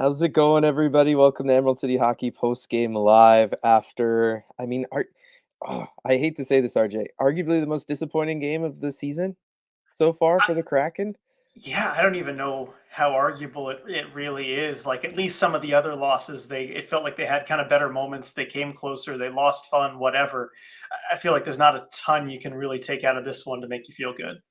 How's it going, everybody? Welcome to Emerald City Hockey post game live. I hate to say this, RJ, arguably the most disappointing game of the season so far I, for the Kraken. yeah, I don't even know how arguable it really is. Like at least some of the other losses, it felt like they had kind of better moments. They came closer. They lost fun, whatever. I feel like there's not a ton you can really take out of this one to make you feel good.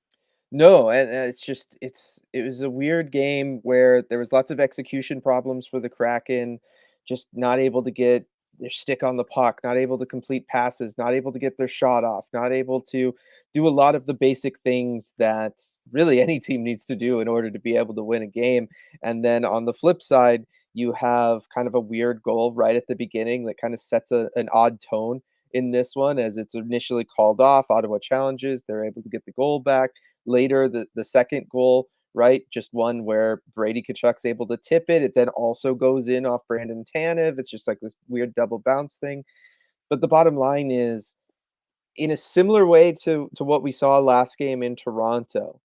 No, and it was a weird game where there was lots of execution problems for the Kraken, just not able to get their stick on the puck, not able to complete passes, not able to get their shot off, not able to do a lot of the basic things that really any team needs to do in order to be able to win a game. And then on the flip side, you have kind of a weird goal right at the beginning that kind of sets an odd tone in this one as it's initially called off. Ottawa challenges, they're able to get the goal back later. The second goal, right? Just one where Brady Kachuk's able to tip it. It then also goes in off Brandon Tanev. It's just like this weird double bounce thing. But the bottom line is, in a similar way to what we saw last game in Toronto,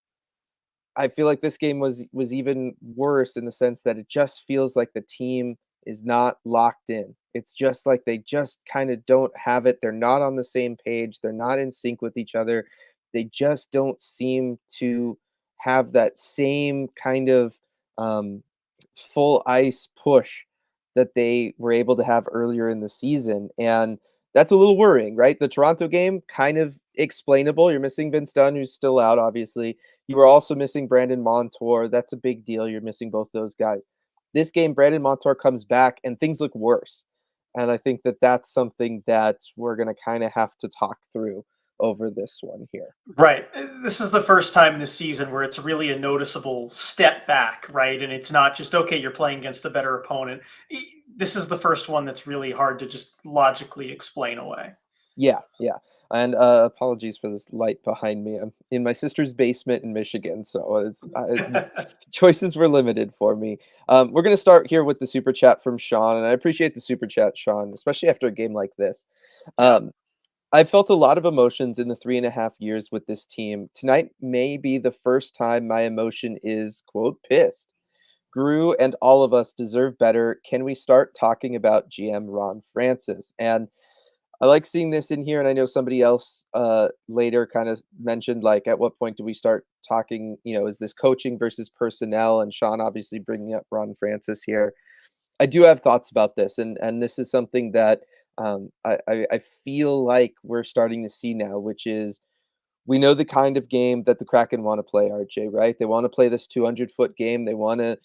I feel like this game was even worse in the sense that it just feels like the team is not locked in. It's just like they just kind of don't have it. They're not on the same page. They're not in sync with each other. They just don't seem to have that same kind of um, full ice push that they were able to have earlier in the season. And that's a little worrying, right? The Toronto game, kind of explainable. You're missing Vince Dunn, who's still out, obviously. You were also missing Brandon Montour. That's a big deal. You're missing both those guys. This game, Brandon Montour comes back and things look worse. And I think that that's something that we're going to kind of have to talk through over this one here. Right. This is the first time this season where it's really a noticeable step back, right? And it's not just, okay, you're playing against a better opponent. This is the first one that's really hard to just logically explain away. Yeah, yeah. And apologies for this light behind me. I'm in my sister's basement in Michigan, so choices were limited for me. We're going to start here with the super chat from Sean, and I appreciate the super chat, Sean, especially after a game like this. Yeah. Um, I felt a lot of emotions in the 3.5 years with this team. Tonight may be the first time my emotion is, quote, pissed. Gru and all of us deserve better. Can we start talking about GM Ron Francis? And I like seeing this in here, and I know somebody else later kind of mentioned, like, at what point do we start talking? Is this coaching versus personnel? And Sean obviously bringing up Ron Francis here. I do have thoughts about this, and this is something that I feel like we're starting to see now, which is we know the kind of game that the Kraken want to play, RJ, right? They want to play this 200-foot game. They want to,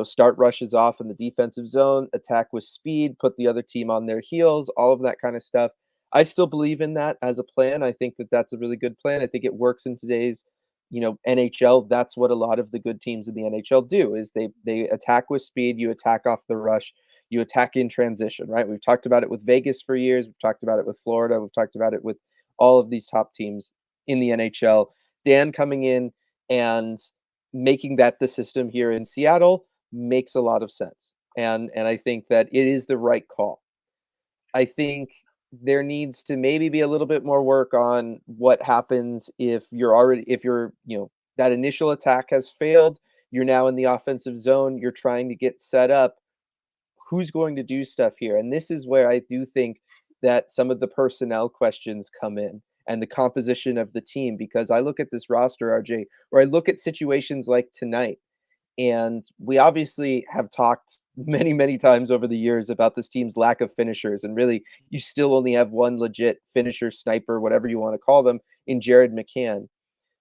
start rushes off in the defensive zone, attack with speed, put the other team on their heels, all of that kind of stuff. I still believe in that as a plan. I think that that's a really good plan. I think it works in today's, NHL. That's what a lot of the good teams in the NHL do is they attack with speed, you attack off the rush, you attack in transition, right? We've talked about it with Vegas for years. We've talked about it with Florida. We've talked about it with all of these top teams in the NHL. Dan coming in and making that the system here in Seattle makes a lot of sense. And I think that it is the right call. I think there needs to maybe be a little bit more work on what happens if you're, that initial attack has failed, you're now in the offensive zone, you're trying to get set up. Who's going to do stuff here? And this is where I do think that some of the personnel questions come in and the composition of the team because I look at this roster, RJ, or I look at situations like tonight, and we obviously have talked many, many times over the years about this team's lack of finishers. And really, you still only have one legit finisher, sniper, whatever you want to call them, in Jared McCann.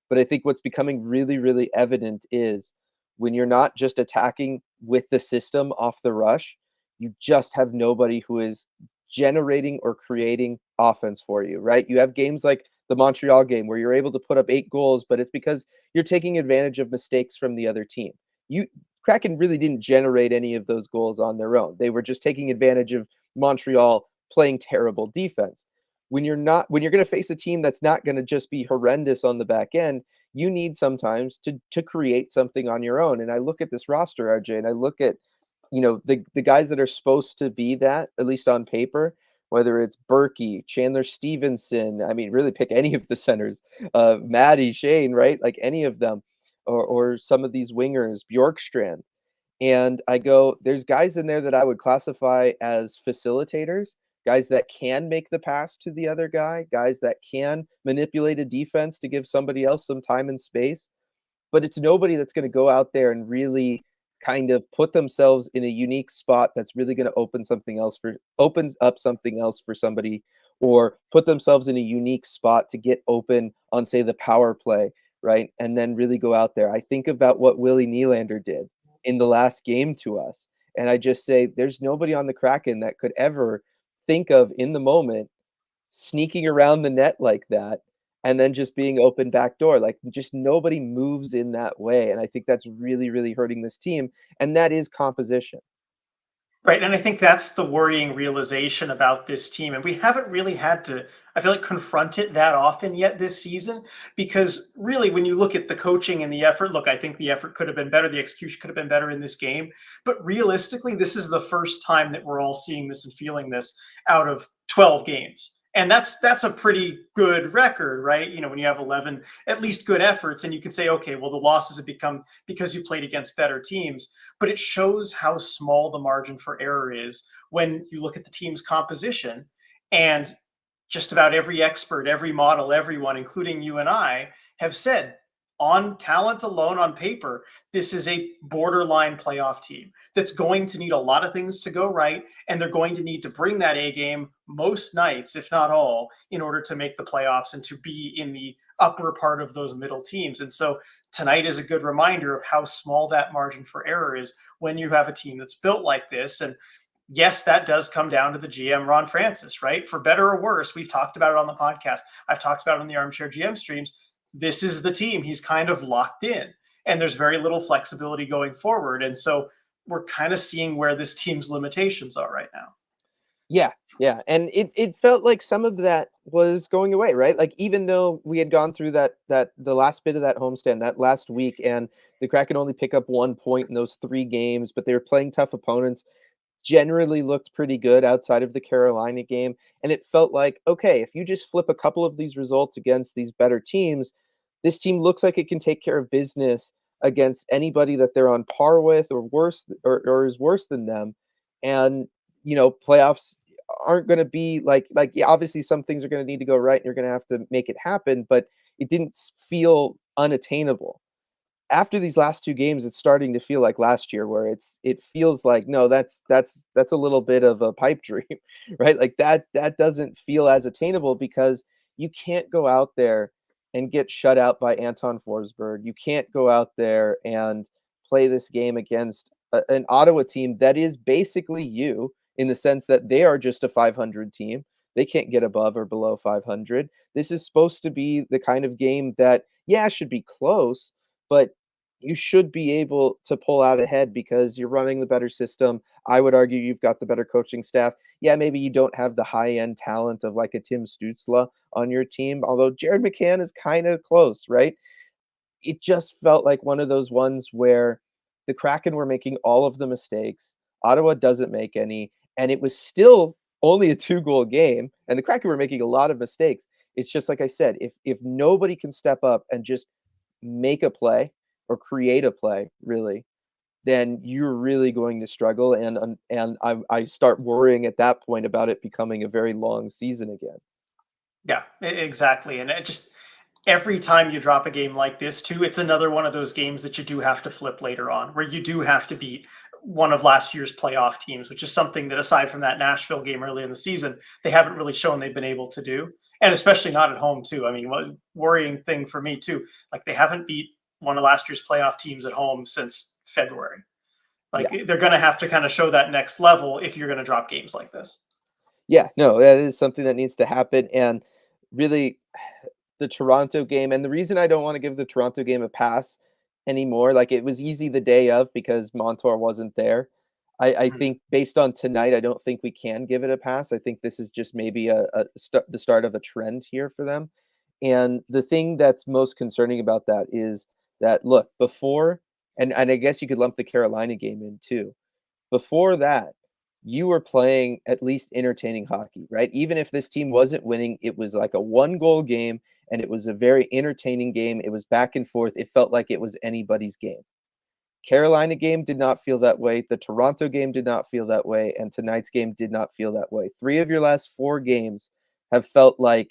But I think what's becoming really, really evident is when you're not just attacking with the system off the rush, you just have nobody who is generating or creating offense for you, right? You have games like the Montreal game where you're able to put up 8 goals, but it's because you're taking advantage of mistakes from the other team. You Kraken really didn't generate any of those goals on their own. They were just taking advantage of Montreal playing terrible defense. When you're going to face a team that's not going to just be horrendous on the back end, you need sometimes to create something on your own. And I look at this roster, RJ, and I look at the guys that are supposed to be that, at least on paper, whether it's Berkey, Chandler Stevenson, I mean, really pick any of the centers, Maddie, Shane, right? Like any of them, or some of these wingers, Bjorkstrand. And I go, there's guys in there that I would classify as facilitators, guys that can make the pass to the other guy, guys that can manipulate a defense to give somebody else some time and space. But it's nobody that's going to go out there and really kind of put themselves in a unique spot that's really going to opens up something else for somebody, or put themselves in a unique spot to get open on, say, the power play, right? And then really go out there. I think about what Willie Nylander did in the last game to us, and I just say there's nobody on the Kraken that could ever think of in the moment sneaking around the net like that, and then just being open backdoor, like, just nobody moves in that way, and I think that's really, really hurting this team, and that is composition. Right, and I think that's the worrying realization about this team, and we haven't really had to, I feel like, confront it that often yet this season, because really, when you look at the coaching and the effort, look, I think the effort could have been better, the execution could have been better in this game, but realistically, this is the first time that we're all seeing this and feeling this out of 12 games. And that's a pretty good record, right? You know, when you have 11 at least good efforts, and you can say, okay, well, the losses have become because you played against better teams, but it shows how small the margin for error is when you look at the team's composition. And just about every expert, every model, everyone, including you and I, have said on talent alone, on paper, this is a borderline playoff team that's going to need a lot of things to go right. And they're going to need to bring that A game most nights, if not all, in order to make the playoffs and to be in the upper part of those middle teams. And so tonight is a good reminder of how small that margin for error is when you have a team that's built like this. And yes, that does come down to the GM, Ron Francis, right? For better or worse, we've talked about it on the podcast. I've talked about it on the Armchair GM streams. This is the team. He's kind of locked in, and there's very little flexibility going forward. And so we're kind of seeing where this team's limitations are right now. Yeah, yeah, and it felt like some of that was going away, right? Like, even though we had gone through that the last bit of that homestand, that last week, and the Kraken only pick up 1 point in those 3 games, but they were playing tough opponents, generally looked pretty good outside of the Carolina game, and it felt like, okay, if you just flip a couple of these results against these better teams, this team looks like it can take care of business against anybody that they're on par with, or worse, or is worse than them. And, playoffs aren't gonna be like, yeah, obviously some things are gonna need to go right, and you're gonna have to make it happen, but it didn't feel unattainable. After these last 2 games, it's starting to feel like last year, where it feels like, no, that's a little bit of a pipe dream, right? Like, that doesn't feel as attainable, because you can't go out there and get shut out by Anton Forsberg. You can't go out there and play this game against an Ottawa team that is basically you, in the sense that they are just a 500 team. They can't get above or below 500. This is supposed to be the kind of game that, yeah, should be close, but you should be able to pull out ahead because you're running the better system. I would argue you've got the better coaching staff. Yeah, maybe you don't have the high end talent of like a Tim Stützle on your team, although Jared McCann is kind of close, right? It just felt like one of those ones where the Kraken were making all of the mistakes. Ottawa doesn't make any, and it was still only a 2-goal game, and the Kraken were making a lot of mistakes. It's just like I said, if nobody can step up and just make a play or create a play, really, then you're really going to struggle, and I start worrying at that point about it becoming a very long season again. Yeah, exactly. And it just every time you drop a game like this, too, it's another one of those games that you do have to flip later on, where you do have to beat one of last year's playoff teams, which is something that, aside from that Nashville game earlier in the season, they haven't really shown they've been able to do. And especially not at home, too. I mean, one worrying thing for me, too, like they haven't beat one of last year's playoff teams at home since February. Like Yeah. they're going to have to kind of show that next level if you're going to drop games like this. Yeah, no, that is something that needs to happen, and really, the Toronto game, and the reason I don't wanna give the Toronto game a pass anymore, like, it was easy the day of because Montour wasn't there. I Mhm. think based on tonight, I don't think we can give it a pass. I think this is just maybe the start of a trend here for them, and the thing that's most concerning about that is that, look, before, and I guess you could lump the Carolina game in too. Before that, you were playing at least entertaining hockey, right? Even if this team wasn't winning, it was like a 1-goal game, and it was a very entertaining game. It was back and forth. It felt like it was anybody's game. Carolina game did not feel that way, the Toronto game did not feel that way, and tonight's game did not feel that way. 3 of your last 4 games have felt like,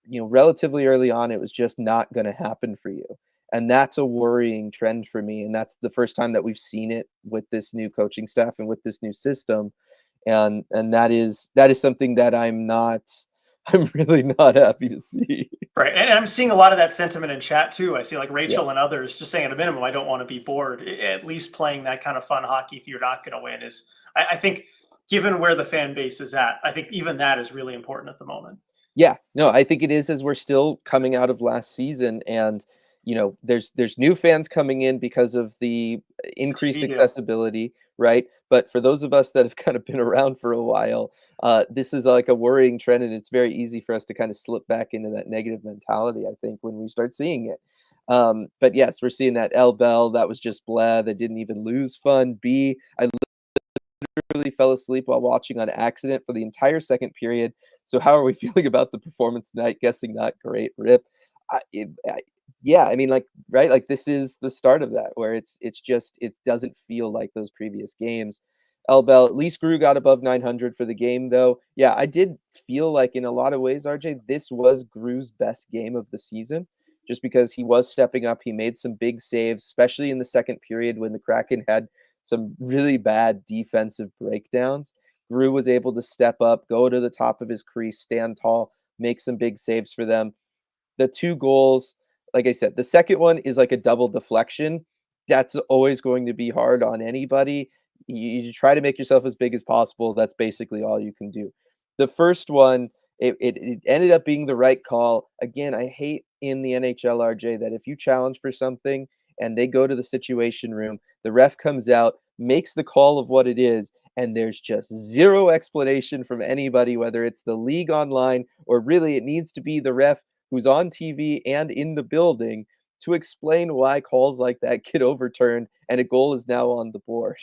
relatively early on, it was just not gonna happen for you, and that's a worrying trend for me, and that's the first time that we've seen it with this new coaching staff and with this new system, and that is something that I'm really not happy to see. Right, and I'm seeing a lot of that sentiment in chat too. I see like Yeah. Rachel and others just saying at a minimum, I don't want to be bored. At least playing that kind of fun hockey if you're not going to win is, I think, given where the fan base is at, I think even that is really important at the moment. Yeah, no, I think it is as we're still coming out of last season and, there's new fans coming in because of the The increased TV deal. accessibility, right? But for those of us that have kind of been around for a while, this is like a worrying trend, and it's very easy for us to kind of slip back into that negative mentality, I think, when we start seeing it. But yes, we're seeing that L Bell, that was just blah, that didn't even lose fun. B, I literally fell asleep while watching on accident for the entire second period. So how are we feeling about the performance tonight? Guessing not great. Rip. Yeah, I mean, like, right, like this is the start of that where it's just it doesn't feel like those previous games. Bell, at least Grew got above 900 for the game, though. Yeah, I did feel like in a lot of ways, RJ, this was Grew's best game of the season, just because he was stepping up. He made some big saves, especially in the second period when the Kraken had some really bad defensive breakdowns. Grew was able to step up, go to the top of his crease, stand tall, make some big saves for them. The 2 goals, like I said, the second one is like a double deflection. That's always going to be hard on anybody. You try to make yourself as big as possible. That's basically all you can do. The first one, it ended up being the right call. Again, I hate in the NHL, RJ, that if you challenge for something and they go to the situation room, the ref comes out, makes the call of what it is, and there's just zero explanation from anybody, whether it's the league online or really it needs to be the ref who's on TV and in the building to explain why calls like that get overturned and a goal is now on the board.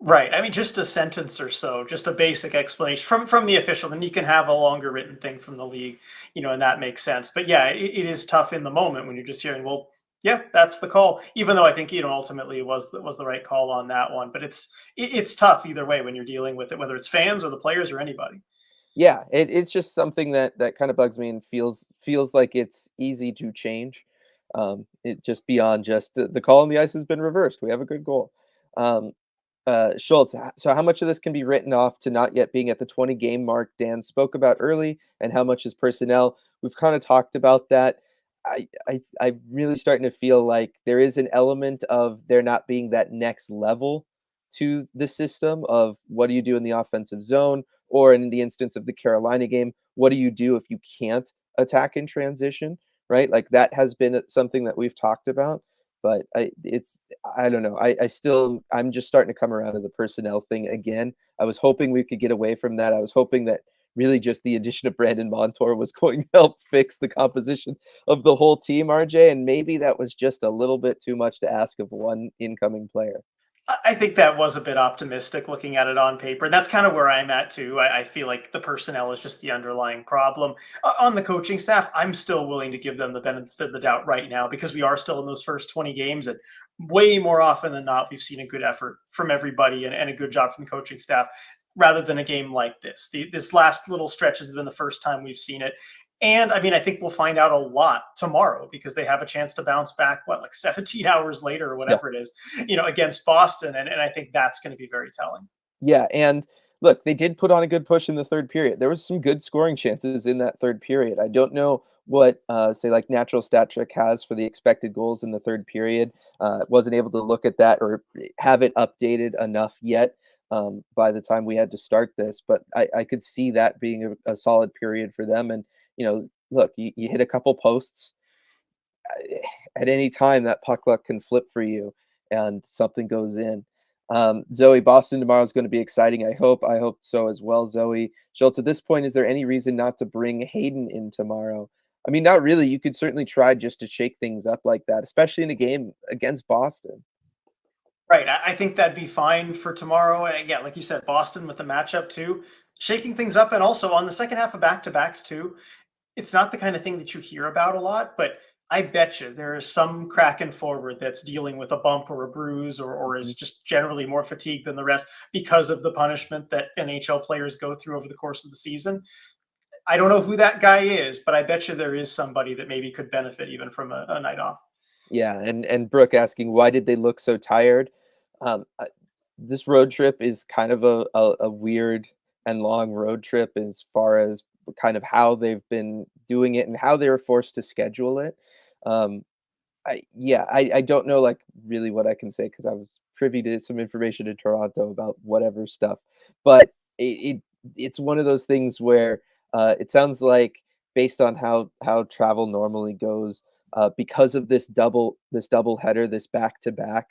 Right. I mean, just a sentence or so, just a basic explanation from the official. Then you can have a longer written thing from the league, and that makes sense. But yeah, it is tough in the moment when you're just hearing, well, yeah, that's the call. Even though I think ultimately it was the right call on that one. But it's tough either way when you're dealing with it, whether it's fans or the players or anybody. Yeah, it's just something that kind of bugs me and feels like it's easy to change. It just beyond just the call on the ice has been reversed. We have a good goal. Um, Schultz, so how much of this can be written off to not yet being at the 20 game mark Dan spoke about early, and how much is personnel? We've kind of talked about that. I'm really starting to feel like there is an element of there not being that next level to the system of what do you do in the offensive zone, or in the instance of the Carolina game, what do you do if you can't attack in transition, right? Like that has been something that we've talked about, but I don't know. I'm just starting to come around to the personnel thing again. I was hoping we could get away from that. I was hoping that really just the addition of Brandon Montour was going to help fix the composition of the whole team, RJ, and maybe that was just a little bit too much to ask of one incoming player. I think that was a bit optimistic looking at it on paper. And that's kind of where I'm at too. I feel like the personnel is just the underlying problem. On the coaching staff, I'm still willing to give them the benefit of the doubt right now because we are still in those first 20 games. And way more often than not, we've seen a good effort from everybody and a good job from the coaching staff rather than a game like this. This last little stretch has been the first time we've seen it. And I mean, I think we'll find out a lot tomorrow because they have a chance to bounce back, like 17 hours later or Yeah. whatever it is, against Boston. And I think that's going to be very telling. Yeah, and look, they did put on a good push in the third period. There was some good scoring chances in that third period. I don't know what, say, like Natural Stat Trick has for the expected goals in the third period. Wasn't able to look at that or have it updated enough yet by the time we had to start this, but I could see that being a solid period for them. And look, you hit a couple posts at any time that puck luck can flip for you and something goes in. Zoe, Boston tomorrow is going to be exciting. I hope so as well, Zoe. Schultz, at this point, is there any reason not to bring Hayden in tomorrow? I mean, not really. You could certainly try just to shake things up like that, especially in a game against Boston. Right. I think that'd be fine for tomorrow. Yeah, like you said, Boston with the matchup too, shaking things up. And also on the second half of back to backs too, it's not the kind of thing that you hear about a lot, but I bet you there is some Kraken forward that's dealing with a bump or a bruise, or is Mhm. just generally more fatigued than the rest because of the punishment that NHL players go through over the course of the season. I don't know who that guy is, but I bet you there is somebody that maybe could benefit even from a night off. Yeah, and Brooke asking, "Why did they look so tired?" This road trip is kind of a weird and long road trip as far as kind of how they've been doing it and how they were forced to schedule it. Um, I don't know, like, really what I can say because I was privy to some information in Toronto about whatever stuff, but it's one of those things where, it sounds like based on how travel normally goes, because of this double header, this back to back,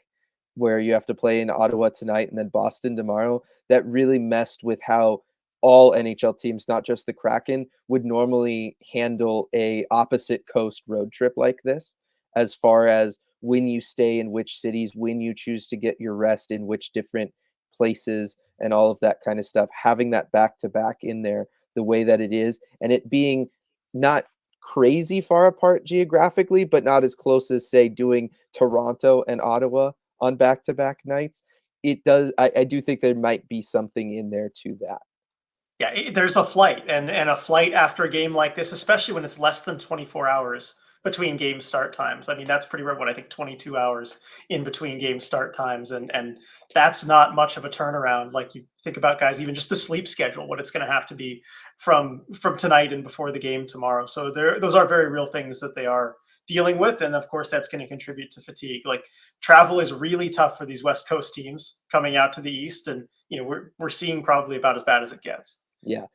where you have to play in Ottawa tonight and then Boston tomorrow, that really messed with how all NHL teams, not just the Kraken, would normally handle a opposite coast road trip like this as far as when you stay in which cities, when you choose to get your rest in which different places, and all of that kind of stuff. Having that back to back in there the way that it is, and it being not crazy far apart geographically, but not as close as, say, doing Toronto and Ottawa on back to back nights. It does, I do think there might be something in there to that. Yeah, there's a flight, and a flight after a game like this, especially when it's less than 24 hours between game start times. I mean, that's pretty rare. What, I think 22 hours in between game start times, and that's not much of a turnaround. Like, you think about guys, even just the sleep schedule, what it's going to have to be from tonight and before the game tomorrow. So those are very real things that they are dealing with, and of course that's going to contribute to fatigue. Like, travel is really tough for these West Coast teams coming out to the East, and we're seeing probably about as bad as it gets. Yeah.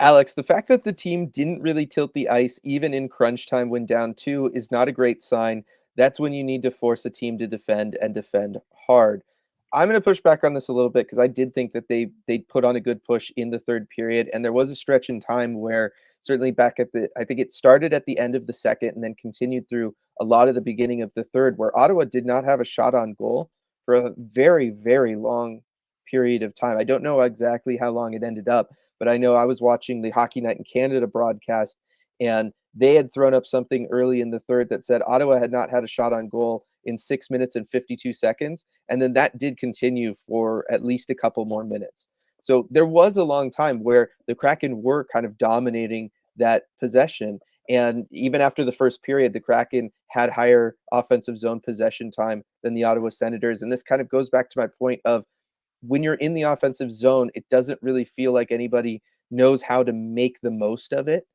Alex, the fact that the team didn't really tilt the ice even in crunch time when down 2 is not a great sign. That's when you need to force a team to defend and defend hard. I'm gonna push back on this a little bit because I did think that they put on a good push in the 3rd period, and there was a stretch in time where certainly back at the I think it started at the end of the 2nd and then continued through a lot of the beginning of the 3rd, where Ottawa did not have a shot on goal for a very, very long period of time. I don't know exactly how long it ended up, but I know I was watching the Hockey Night in Canada broadcast, and they had thrown up something early in the 3rd that said Ottawa had not had a shot on goal in 6 minutes and 52 seconds, and then that did continue for at least a couple more minutes. So there was a long time where the Kraken were kind of dominating that possession, and even after the 1st period, the Kraken had higher offensive zone possession time than the Ottawa Senators, and this kind of goes back to my point of when you're in the offensive zone, it doesn't really feel like anybody knows how to make the most of it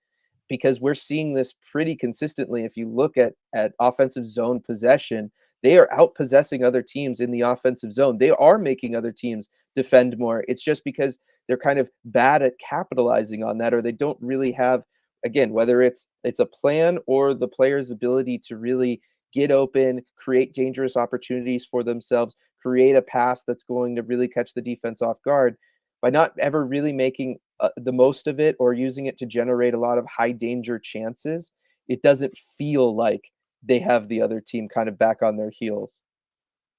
because we're seeing this pretty consistently. If you look at offensive zone possession, they are out possessing other teams in the offensive zone. They are making other teams defend more. It's just because they're kind of bad at capitalizing on that, or they don't really have, again, whether it's a plan or the player's ability to really get open, create dangerous opportunities for themselves, create a pass that's going to really catch the defense off guard. By not ever really making the most of it or using it to generate a lot of high danger chances, it doesn't feel like they have the other team kind of back on their heels.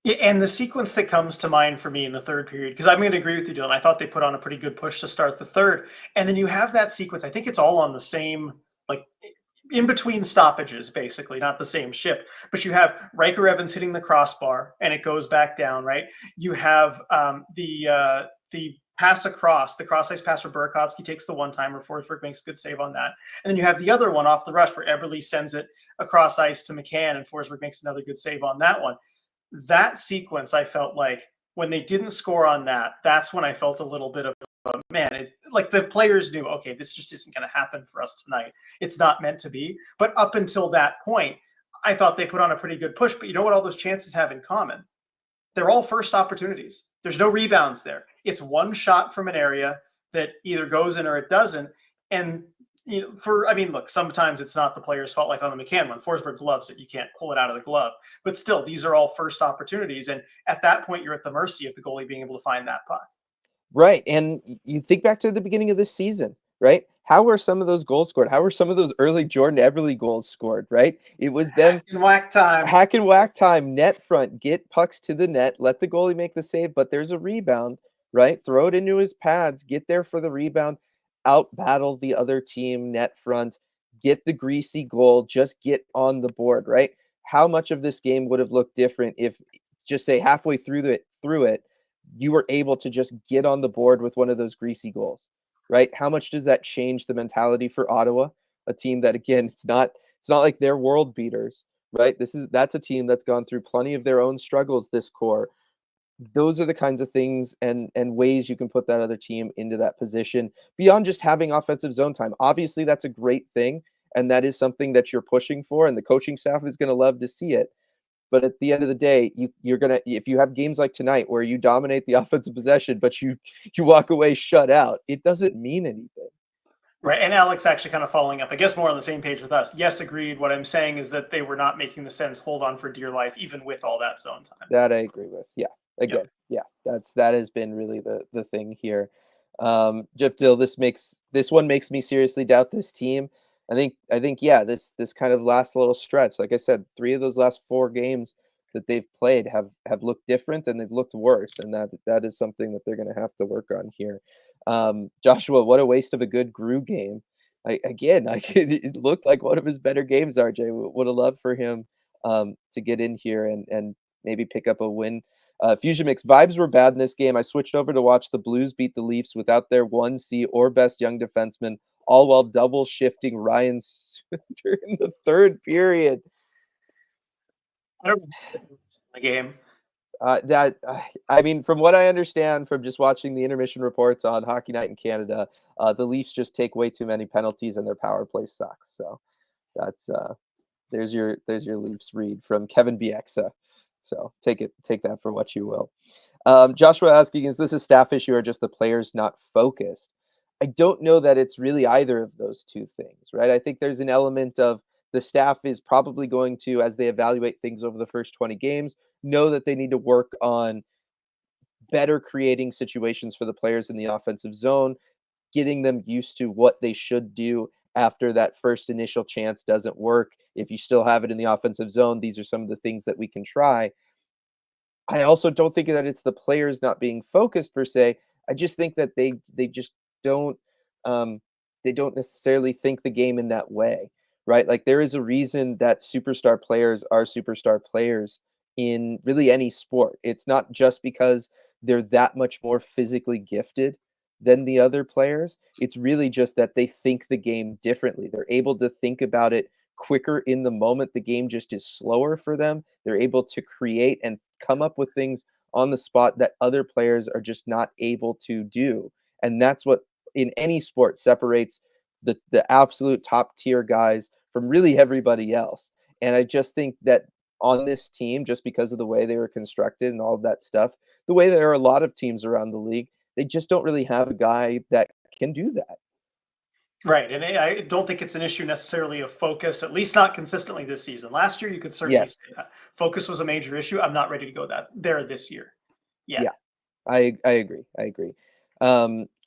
Yeah, and the sequence that comes to mind for me in the third period, because I'm going to agree with you, Dylan. I thought they put on a pretty good push to start the third, and then you have that sequence. I think it's all on the same, like, in between stoppages, basically, not the same shift. But you have Riker Evans hitting the crossbar, and it goes back down. Right. You have the pass across, the cross ice pass for Burakovsky takes the one timer. Forsberg makes a good save on that, and then you have the other one off the rush where Eberle sends it across ice to McCann, and Forsberg makes another good save on that one. That sequence, I felt like when they didn't score on that, that's when I felt a little bit of man, like the players knew, okay, this just isn't going to happen for us tonight. It's not meant to be. But up until that point, I thought they put on a pretty good push. But you know what all those chances have in common? They're all first opportunities. There's no rebounds there. It's one shot from an area that either goes in or it doesn't. And I mean, look, sometimes it's not the player's fault, like on the McCann one. Forsberg gloves it. You can't pull it out of the glove. But still, these are all first opportunities. And at that point, you're at the mercy of the goalie being able to find that puck. Right, and you think back to the beginning of this season, right? How were some of those goals scored? How were some of those early Jordan Eberle goals scored, right? It was them Hack and whack time. hack and whack time, net front, get pucks to the net, let the goalie make the save, but there's a rebound, right? Throw it into his pads, get there for the rebound, out battle the other team, net front, get the greasy goal, just get on the board, right? How much of this game would have looked different if, just say, halfway through it, you were able to just get on the board with one of those greasy goals, right? How much does that change the mentality for Ottawa, a team that, again, it's not like they're world beaters, right? That's a team that's gone through plenty of their own struggles, this core. Those are the kinds of things and ways you can put that other team into that position beyond just having offensive zone time. Obviously, that's a great thing, and that is something that you're pushing for, and the coaching staff is going to love to see it. But at the end of the day, you're gonna, if you have games like tonight where you dominate the offensive possession, but you walk away shut out, it doesn't mean anything. Right. And Alex actually kind of following up, I guess more on the same page with us. Yes, agreed. What I'm saying is that they were not making the Sens hold on for dear life, even with all that zone time. That I agree with. Yeah. Yep. Again, yeah. That has been really the thing here. Jeff Dill, this one makes me seriously doubt this team. I think yeah, this kind of last little stretch, like I said, 3 of those last 4 games that they've played have looked different and they've looked worse, and that is something that they're gonna have to work on here. Joshua, what a waste of a good Grew game. It looked like one of his better games, RJ. Would have loved for him to get in here and maybe pick up a win. Fusion Mix vibes were bad in this game. I switched over to watch the Blues beat the Leafs without their 1C or best young defenseman, all while double shifting Ryan Suter in the third period. I don't know the game. I mean, from what I understand from just watching the intermission reports on Hockey Night in Canada, the Leafs just take way too many penalties and their power play sucks. So that's there's your Leafs read from Kevin Bieksa. So take that for what you will. Joshua asking, is this a staff issue or just the players not focused? I don't know that it's really either of those two things, right? I think there's an element of the staff is probably going to, as they evaluate things over the first 20 games, know that they need to work on better creating situations for the players in the offensive zone, getting them used to what they should do after that first initial chance doesn't work. If you still have it in the offensive zone, these are some of the things that we can try. I also don't think that it's the players not being focused per se. I just think that they just don't um, they don't necessarily think the game in that way, right? Like there is a reason that superstar players are superstar players in really any sport. It's not just because they're that much more physically gifted than the other players. It's really just that they think the game differently. They're able to think about it quicker in the moment. The game just is slower for them. They're able to create and come up with things on the spot that other players are just not able to do. And that's what in any sport separates the absolute top tier guys from really everybody else. And I just think that on this team, just because of the way they were constructed and all of that stuff, the way there are a lot of teams around the league, they just don't really have a guy that can do that. Right. And I don't think it's an issue necessarily of focus, at least not consistently this season. Last year, you could certainly Yes. say that focus was a major issue. I'm not ready to go that there this year yet. Yeah. I agree. I agree.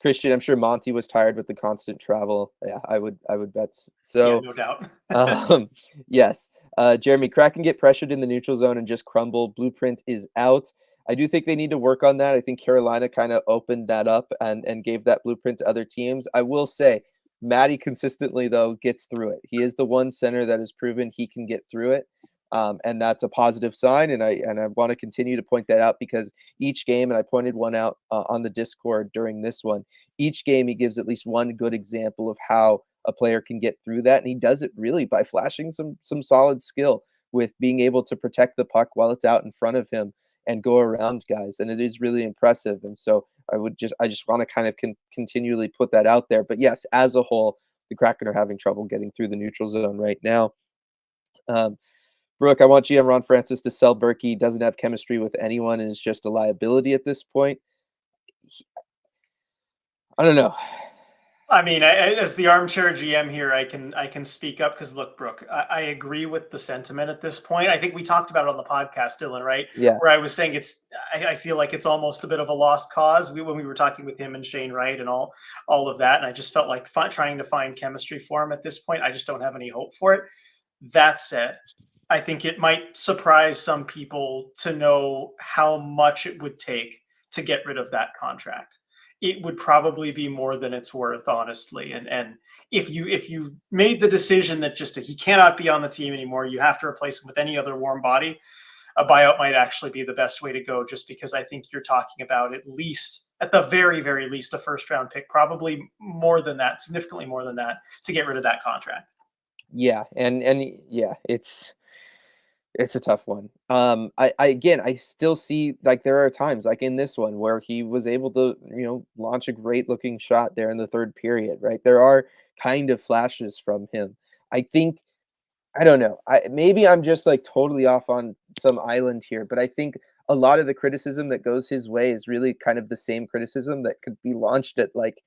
Christian, I'm sure Monty was tired with the constant travel. Yeah, I would bet Yeah, so. no doubt. Um, yes. Jeremy, Kraken get pressured in the neutral zone and just crumble. Blueprint is out. I do think they need to work on that. I think Carolina kind of opened that up and gave that blueprint to other teams. I will say, Matty consistently though gets through it. He is the one center that has proven he can get through it. And that's a positive sign, and I want to continue to point that out because each game, and I pointed one out on the Discord during this one. Each game, he gives at least one good example of how a player can get through that, and he does it really by flashing some solid skill with being able to protect the puck while it's out in front of him and go around guys, and it is really impressive. And so I just want to kind of continually put that out there. But yes, as a whole, the Kraken are having trouble getting through the neutral zone right now. Um, Brooke, I want GM Ron Francis to sell Berkey. He doesn't have chemistry with anyone and is just a liability at this point. I don't know. I mean, as the armchair GM here, I can speak up because look, Brooke, I agree with the sentiment at this point. I think we talked about it on the podcast, Dylan, right? Yeah, Where I was saying I feel like it's almost a bit of a lost cause. When we were talking with him and Shane Wright and all of that, and I just felt like trying to find chemistry for him at this point. I just don't have any hope for it. That said, I think it might surprise some people to know how much it would take to get rid of that contract. it would probably be more than it's worth, honestly. And if you made the decision that just he cannot be on the team anymore, you have to replace him with any other warm body, a buyout might actually be the best way to go, just because I think you're talking about at least, at the very, very least, a first round pick, probably more than that, significantly more than that, to get rid of that contract. Yeah, and yeah, it's a tough one. I again, I still see like there are times like in this one where he was able to, launch a great looking shot there in the third period, right? There are kind of flashes from him. I think I don't know. Maybe I'm just like totally off on some island here, but I think a lot of the criticism that goes his way is really kind of the same criticism that could be launched at like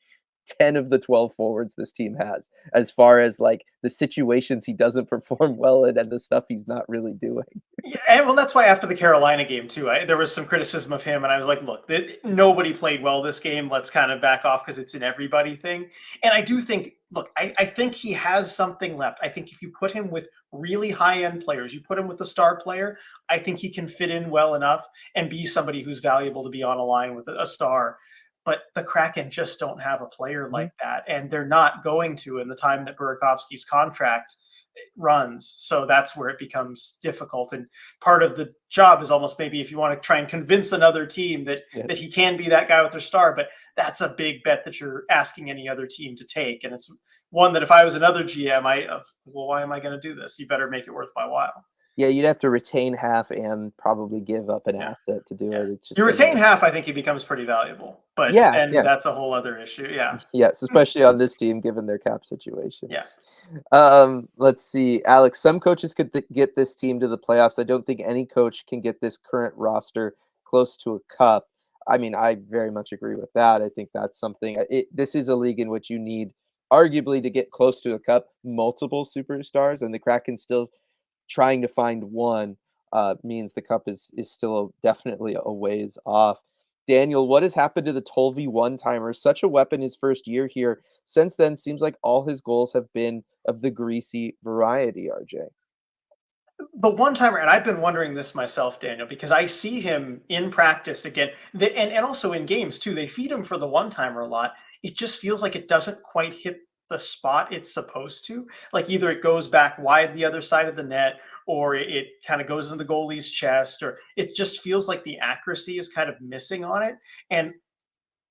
10 of the 12 forwards this team has, as far as like the situations he doesn't perform well in and the stuff he's not really doing. Yeah, and well, that's why after the Carolina game too, there was some criticism of him, and I was like, "Look, nobody played well this game. Let's kind of back off because it's an everybody thing." And I do think, look, I think he has something left. I think if you put him with really high end players, you put him with a star player, I think he can fit in well enough and be somebody who's valuable to be on a line with a star. But the Kraken just don't have a player Mhm. like that, and they're not going to in the time that Burakovsky's contract runs. So that's where it becomes difficult. And part of the job is almost maybe if you want to try and convince another team that Yeah. he can be that guy with their star, but that's a big bet that you're asking any other team to take. And it's one that if I was another GM, well, why am I going to do this? You better make it worth my while. Yeah, you'd have to retain half and probably give up an Yeah. asset to do Yeah. it. It's You just a retain little. half, I think he becomes pretty valuable, but Yeah, then yeah. that's a whole other issue. Yeah. Yes, especially on this team given their cap situation. Yeah. Let's see, Alex. Some coaches could get this team to the playoffs. I don't think any coach can get this current roster close to a cup. I mean, I very much agree with that. I think that's something. This is a league in which you need, arguably, to get close to a cup, multiple superstars, and the Kraken still trying to find one means the cup is still definitely a ways off. Daniel, what has happened to the Tolvi one timer? Such a weapon his first year here. Since then, seems like all his goals have been of the greasy variety, RJ. The one timer, and I've been wondering this myself, Daniel, because I see him in practice again, and also in games too. They feed him for the one timer a lot. It just feels like it doesn't quite hit the spot it's supposed to. Like either it goes back wide the other side of the net, or it kind of goes into the goalie's chest, or it just feels like the accuracy is kind of missing on it. And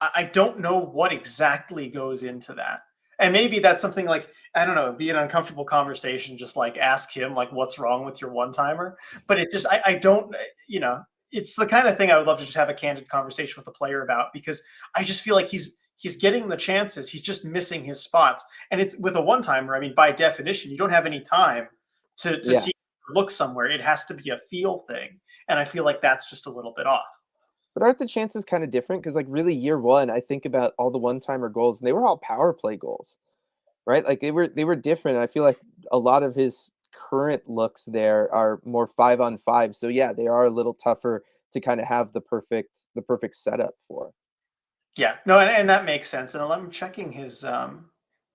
I don't know what exactly goes into that. And maybe that's something like, I don't know, be an uncomfortable conversation, just like ask him, like, what's wrong with your one timer? But it just, I don't, it's the kind of thing I would love to just have a candid conversation with the player about, because I just feel like he's getting the chances. He's just missing his spots. And it's with a one timer. I mean, by definition, you don't have any time to Yeah. teach or look somewhere. It has to be a feel thing. And I feel like that's just a little bit off. But aren't the chances kind of different? Because like really year one, I think about all the one-timer goals, and they were all power play goals, right? Like they were different. I feel like a lot of his current looks there are more 5-on-5. So yeah, they are a little tougher to kind of have the perfect setup for. Yeah, no, and that makes sense. And I'm checking his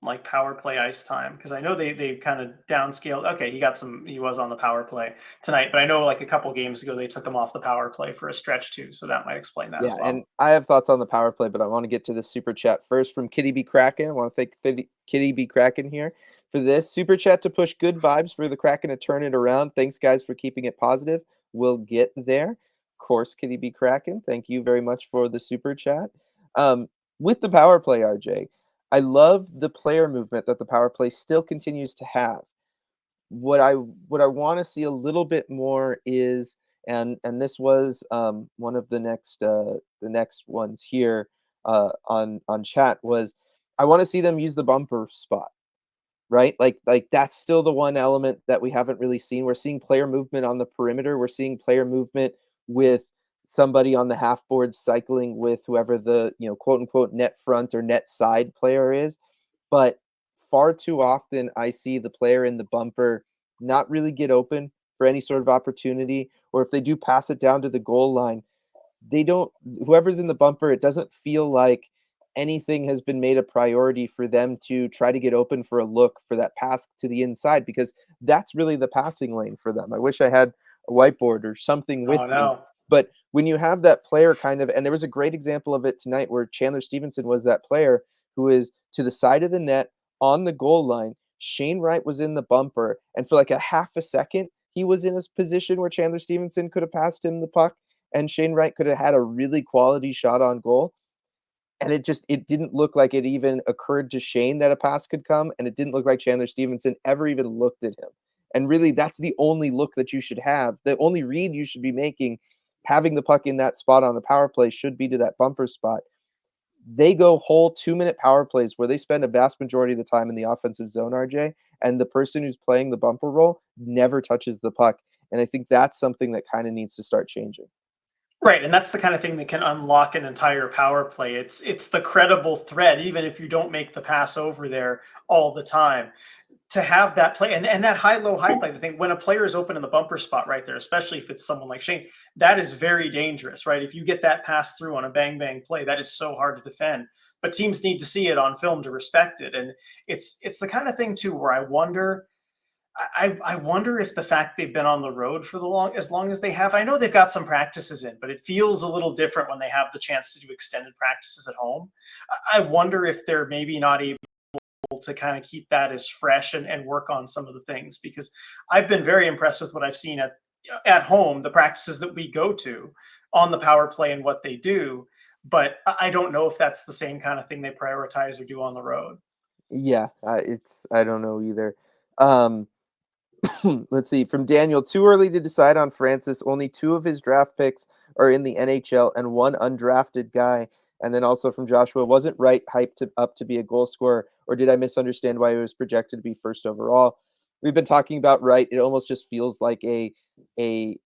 like power play ice time, because I know they kind of downscaled. Okay, he was on the power play tonight, but I know like a couple games ago they took him off the power play for a stretch too, so that might explain that as Yeah, and well. I have thoughts on the power play, but I want to get to the super chat first from Kitty B Kraken. I want to thank Kitty B Kraken here for this super chat to push good vibes for the Kraken to turn it around. Thanks, guys, for keeping it positive. We'll get there. Of course, Kitty B Kraken. Thank you very much for the super chat. Um, with the power play, RJ, I love the player movement that the power play still continues to have. What I want to see a little bit more is, and this was one of the next ones here on chat was, I want to see them use the bumper spot, right? Like that's still the one element that we haven't really seen. We're seeing player movement on the perimeter. We're seeing player movement with somebody on the half board cycling with whoever the quote unquote net front or net side player is. But far too often I see the player in the bumper not really get open for any sort of opportunity, or if they do pass it down to the goal line, they don't whoever's in the bumper, it doesn't feel like anything has been made a priority for them to try to get open for a look for that pass to the inside, because that's really the passing lane for them. I wish I had a whiteboard or something with Oh me, no. But when you have that player kind of, and there was a great example of it tonight where Chandler Stevenson was that player who is to the side of the net on the goal line. Shane Wright was in the bumper, and for like a half a second, he was in a position where Chandler Stevenson could have passed him the puck, and Shane Wright could have had a really quality shot on goal. And it didn't look like it even occurred to Shane that a pass could come, and it didn't look like Chandler Stevenson ever even looked at him. And really, that's the only look that you should have. The only read you should be making, having the puck in that spot on the power play should be to that bumper spot. They go whole 2-minute power plays where they spend a vast majority of the time in the offensive zone, RJ, and the person who's playing the bumper role never touches the puck. And I think that's something that kind of needs to start changing. Right, and that's the kind of thing that can unlock an entire power play. It's the credible threat, even if you don't make the pass over there all the time. To have that play and that high play, I think when a player is open in the bumper spot right there, especially if it's someone like Shane, that is very dangerous, right? If you get that pass through on a bang bang play, that is so hard to defend. But teams need to see it on film to respect it. And it's the kind of thing too where I wonder if the fact they've been on the road for as long as they have. I know they've got some practices in, but it feels a little different when they have the chance to do extended practices at home. I wonder if they're maybe not able to kind of keep that as fresh and work on some of the things, because I've been very impressed with what I've seen at home, the practices that we go to on the power play and what they do. But I don't know if that's the same kind of thing they prioritize or do on the road. Yeah, it's I don't know either. Um, let's see. From Daniel, too early to decide on Francis. Only two of his draft picks are in the NHL and one undrafted guy. And then also from Joshua, wasn't Wright up to be a goal scorer, or did I misunderstand why he was projected to be first overall? We've been talking about Wright. It almost just feels like a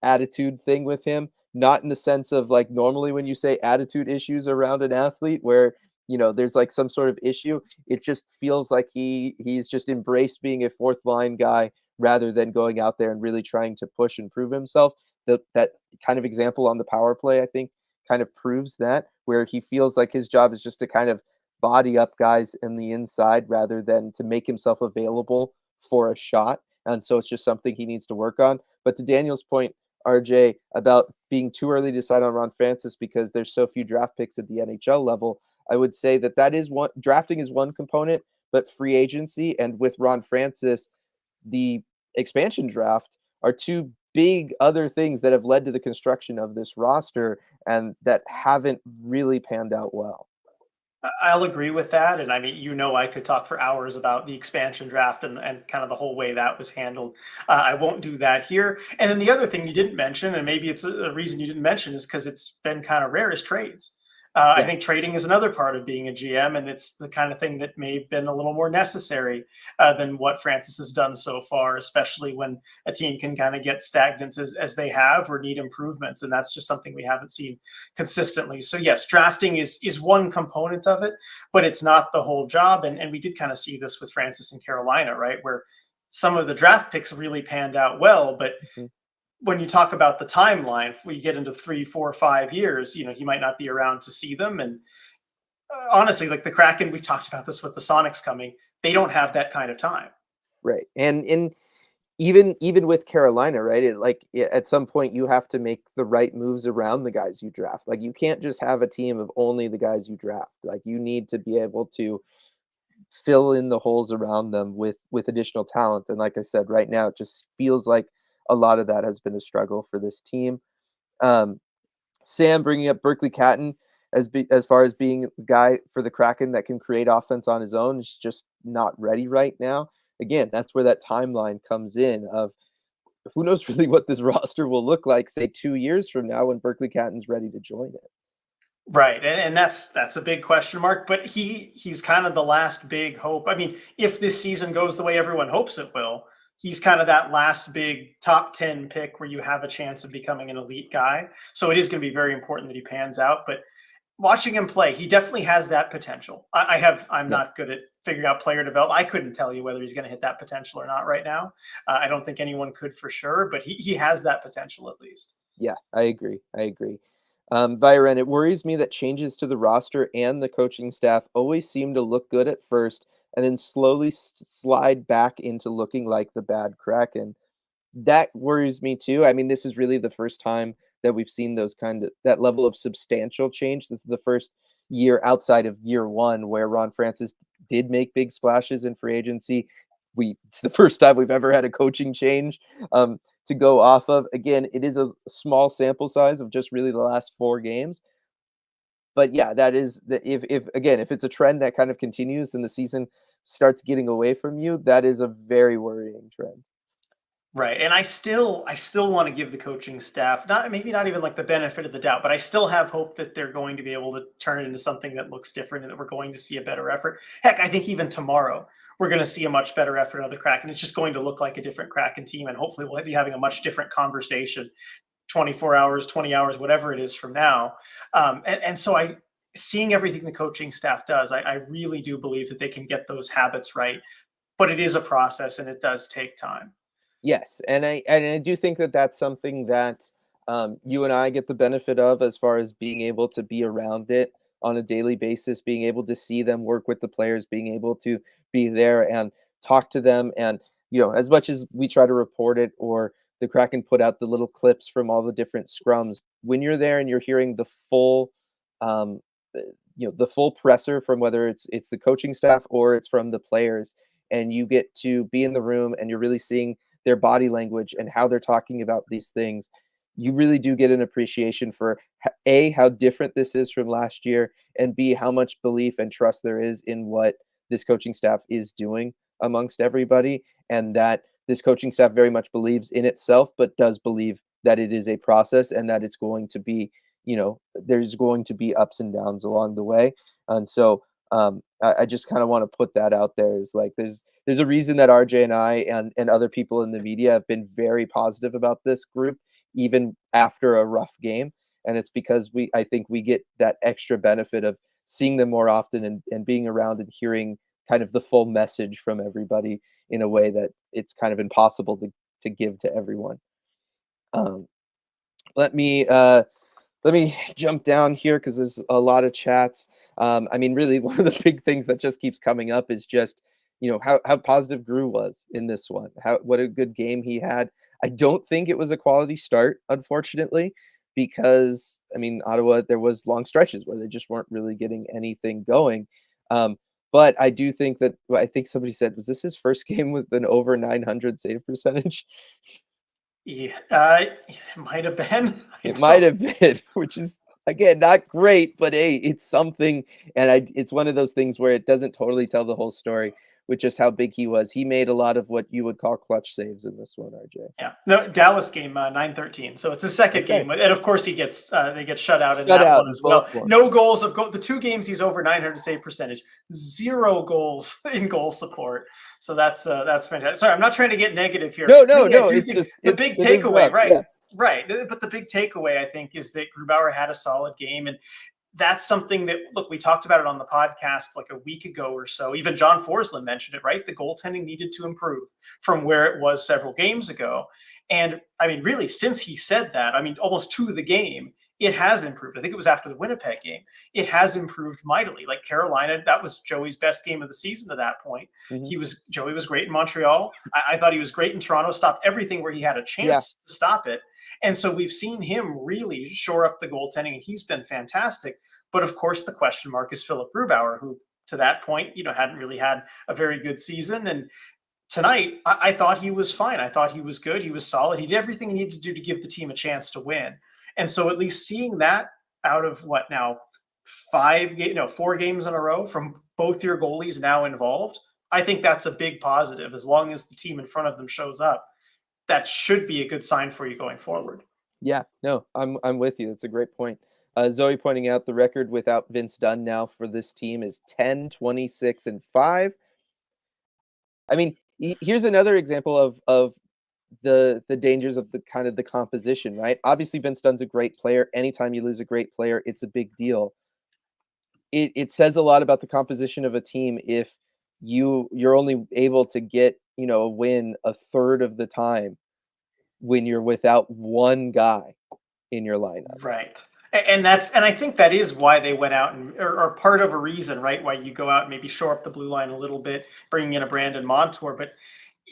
attitude thing with him, not in the sense of like normally when you say attitude issues around an athlete where there's like some sort of issue. It just feels like he's just embraced being a fourth line guy rather than going out there and really trying to push and prove himself. That kind of example on the power play, I think, kind of proves that, where he feels like his job is just to kind of body up guys in the inside rather than to make himself available for a shot. And so it's just something he needs to work on. But to Daniel's point, RJ, about being too early to decide on Ron Francis because there's so few draft picks at the NHL level, I would say that is one drafting is one component, but free agency and with Ron Francis, the expansion draft are two big other things that have led to the construction of this roster and that haven't really panned out well. I'll agree with that. And I mean, I could talk for hours about the expansion draft and kind of the whole way that was handled. I won't do that here. And then the other thing you didn't mention, and maybe it's a reason you didn't mention, is because it's been kind of rare, is trades. I Yeah. think trading is another part of being a GM, and it's the kind of thing that may have been a little more necessary than what Francis has done so far, especially when a team can kind of get stagnant as they have or need improvements. And that's just something we haven't seen consistently. So yes, drafting is one component of it, but it's not the whole job. And we did kind of see this with Francis in Carolina, right? Where some of the draft picks really panned out well, but Mhm. when you talk about the timeline, if we get into 3, 4, 5 years, he might not be around to see them. And honestly, like the Kraken, we've talked about this with the Sonics coming, they don't have that kind of time. Right. And even with Carolina, right? At some point you have to make the right moves around the guys you draft. Like you can't just have a team of only the guys you draft. Like you need to be able to fill in the holes around them with additional talent. And like I said, right now it just feels like a lot of that has been a struggle for this team. Um, Sam bringing up Berkeley Catton as far as being a guy for the Kraken that can create offense on his own is just not ready right now. Again, that's where that timeline comes in of who knows really what this roster will look like, say 2 years from now when Berkeley Catton's ready to join it. Right, and that's a big question mark, but he's kind of the last big hope. I mean, if this season goes the way everyone hopes it will, he's kind of that last big top 10 pick where you have a chance of becoming an elite guy. So it is going to be very important that he pans out, but watching him play, he definitely has that potential. I'm Yeah, not good at figuring out player development. I couldn't tell you whether he's going to hit that potential or not right now. I don't think anyone could for sure, but he has that potential at least. yeah, I agree. I agree. Byron, it worries me that changes to the roster and the coaching staff always seem to look good at first and then slowly slide back into looking like the bad Kraken. That worries me too. I mean, this is really the first time that we've seen those kind of that level of substantial change. This is the first year outside of year one where Ron Francis did make big splashes in free agency. It's the first time we've ever had a coaching change to go off of. Again, it is a small sample size of just really the last 4 games, but yeah, that is the if again, if it's a trend that kind of continues and the season starts getting away from you, that is a very worrying trend. Right. And I still want to give the coaching staff not maybe not even like the benefit of the doubt, but I still have hope that they're going to be able to turn it into something that looks different and that we're going to see a better effort. Heck, I think even tomorrow we're going to see a much better effort of the Kraken. It's just going to look like a different Kraken team, and hopefully we'll be having a much different conversation 24 hours, 20 hours, whatever it is from now. And so seeing everything the coaching staff does, I really do believe that they can get those habits right, but it is a process and it does take time. Yes, and I do think that that's something that you and I get the benefit of as far as being able to be around it on a daily basis, being able to see them work with the players, being able to be there and talk to them, and as much as we try to report it or the Kraken put out the little clips from all the different scrums, when you're there and you're hearing the full, um, the full presser from whether it's the coaching staff or it's from the players, and you get to be in the room and you're really seeing their body language and how they're talking about these things, you really do get an appreciation for A, how different this is from last year, and B, how much belief and trust there is in what this coaching staff is doing amongst everybody, and that this coaching staff very much believes in itself, but does believe that it is a process and that it's going to be, there's going to be ups and downs along the way. And so I just kind of want to put that out there is like there's a reason that RJ and I and other people in the media have been very positive about this group even after a rough game, and it's because I think we get that extra benefit of seeing them more often and being around and hearing kind of the full message from everybody in a way that it's kind of impossible to give to everyone. Um, let me jump down here because there's a lot of chats. I mean, really, one of the big things that just keeps coming up is just how positive Grew was in this one. What a good game he had. I don't think it was a quality start, unfortunately, because I mean, Ottawa, there was long stretches where they just weren't really getting anything going. Um, but I do think that I think somebody said, was this his first game with an over 900 save percentage? Yeah, it might have been. I It might don't. have been, which is again not great, but hey, it's something. And it's one of those things where it doesn't totally tell the whole story with just how big he was. He made a lot of what you would call clutch saves in this one, RJ. Yeah, no, Dallas game 9-13. So it's a second Okay, game, and of course he gets they get shut out in shut that out one in as both well. ones. No goals of goal. The 2 games he's over 900 save percentage, 0 goals in goal support. So that's fantastic. Sorry, I'm not trying to get negative here. No, no, Really, I no. do It's think just the big it is takeaway, rough. right? Yeah, Right. But the big takeaway, I think, is that Grubauer had a solid game, and that's something that look, we talked about it on the podcast like a week ago or so. Even John Forsland mentioned it, right? The goaltending needed to improve from where it was several games ago. And I mean, really, since he said that, I mean, almost to the game, it has improved. I think it was after the Winnipeg game. It has improved mightily. Like Carolina, that was Joey's best game of the season to that point. hmm Joey was great in Montreal. I thought he was great in Toronto, stopped everything where he had a yeah, chance to stop it. And so we've seen him really shore up the goaltending, and he's been fantastic. But of course, the question mark is Philip Grubauer, who to that point, hadn't really had a very good season. And tonight, I thought he was fine. I thought he was good. He was solid. He did everything he needed to do to give the team a chance to win. And so at least seeing that out of what now 4 games in a row from both your goalies now involved, I think that's a big positive. As long as the team in front of them shows up, that should be a good sign for you going forward. yeah. No, I'm with you. That's a great point. Zoe pointing out the record without Vince Dunn now for this team is 10-26-5. I mean, here's another example of the dangers of the kind of the composition, right? Obviously, Vince Dunn's a great player. Anytime you lose a great player, it's a big deal. It says a lot about the composition of a team if you're only able to get a win a third of the time when you're without one guy in your lineup. Right. And I think that is why they went out and or part of a reason, right? Why you go out and maybe shore up the blue line a little bit, bringing in a Brandon Montour. But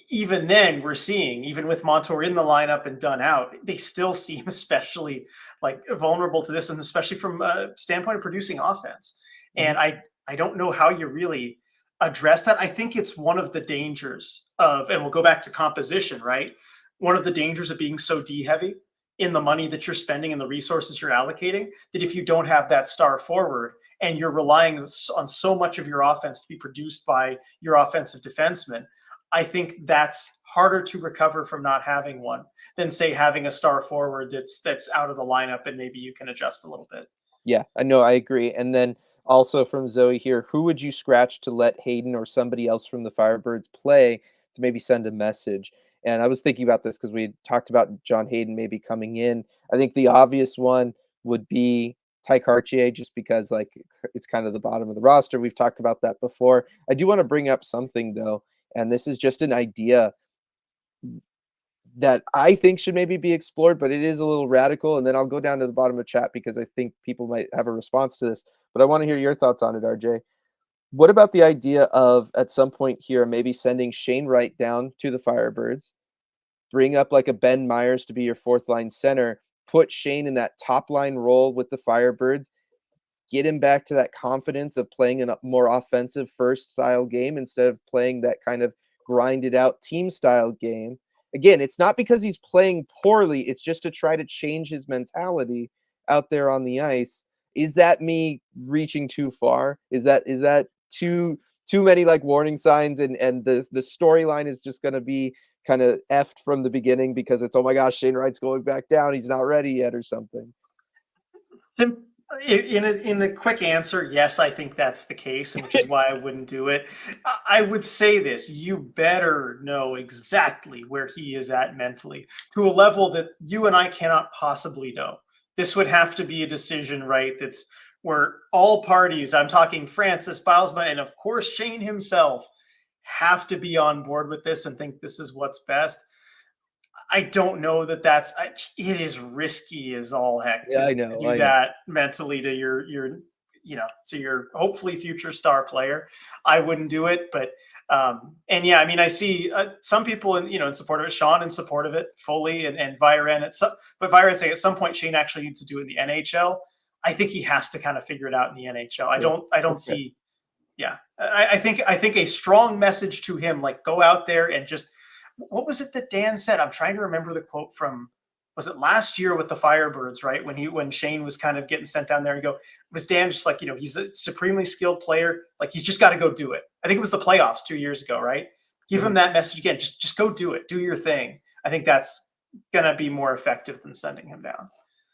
even then we're seeing, even with Montour in the lineup and done out, they still seem especially like vulnerable to this, and especially from a standpoint of producing offense. Mhm. And I don't know how you really address that. I think it's one of the dangers of, and we'll go back to composition, right? One of the dangers of being so D heavy in the money that you're spending and the resources you're allocating, that if you don't have that star forward and you're relying on so much of your offense to be produced by your offensive defensemen, I think that's harder to recover from not having one than say having a star forward that's out of the lineup and maybe you can adjust a little bit. Yeah, I know, I agree. And then also from Zoe here, who would you scratch to let Hayden or somebody else from the Firebirds play to maybe send a message? And I was thinking about this because we had talked about John Hayden maybe coming in. I think the obvious one would be Ty Cartier, just because like it's kind of the bottom of the roster. We've talked about that before. I do want to bring up something though, and this is just an idea that I think should maybe be explored, but it is a little radical. And then I'll go down to the bottom of chat because I think people might have a response to this. But I want to hear your thoughts on it, RJ. What about the idea of at some point here maybe sending Shane Wright down to the Firebirds, bring up like a Ben Myers to be your fourth line center, put Shane in that top line role with the Firebirds, get him back to that confidence of playing a more offensive first style game instead of playing that kind of grinded out team style game. Again, it's not because he's playing poorly, it's just to try to change his mentality out there on the ice. Is that me reaching too far? Is that too many like warning signs, and the storyline is just going to be kind of effed from the beginning because it's, oh my gosh, Shane Wright's going back down, he's not ready yet or something. In a quick answer, yes, I think that's the case, and which is why I wouldn't do it. I would say this: you better know exactly where he is at mentally, to a level that you and I cannot possibly know. This would have to be a decision, right? That's where all parties, I'm talking Francis Bilesma and of course Shane himself, have to be on board with this and think this is what's best. I don't know that it is risky as all heck Yeah, I to know, do I know. that mentally to your to your hopefully future star player. I wouldn't do it, but and yeah, I mean, I see some people in support of it, Sean in support of it fully, and Viren at some, but Viren saying at some point Shane actually needs to do it in the NHL. I think he has to kind of figure it out in the NHL. Yeah. I don't Okay. see. Yeah, I think a strong message to him, like go out there and just, what was it that Dan said? I'm trying to remember the quote from, was it last year with the Firebirds, right? When Shane was kind of getting sent down there and go, was Dan just like, he's a supremely skilled player, like he's just got to go do it. I think it was the playoffs 2 years ago, right? Give him Mhm. that message again. Just go do it. Do your thing. I think that's gonna be more effective than sending him down.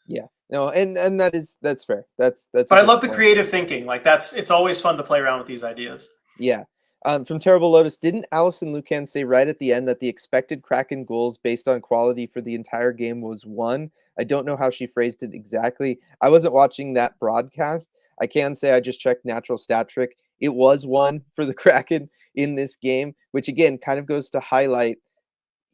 Yeah. No, and that's fair. That's a But I good love the point. creative thinking. Like it's always fun to play around with these ideas. Yeah. From Terrible Lotus, didn't Allison Lucan say right at the end that the expected Kraken goals based on quality for the entire game was 1? I don't know how she phrased it exactly. I wasn't watching that broadcast. I can say I just checked Natural Stat Trick. It was 1 for the Kraken in this game, which again kind of goes to highlight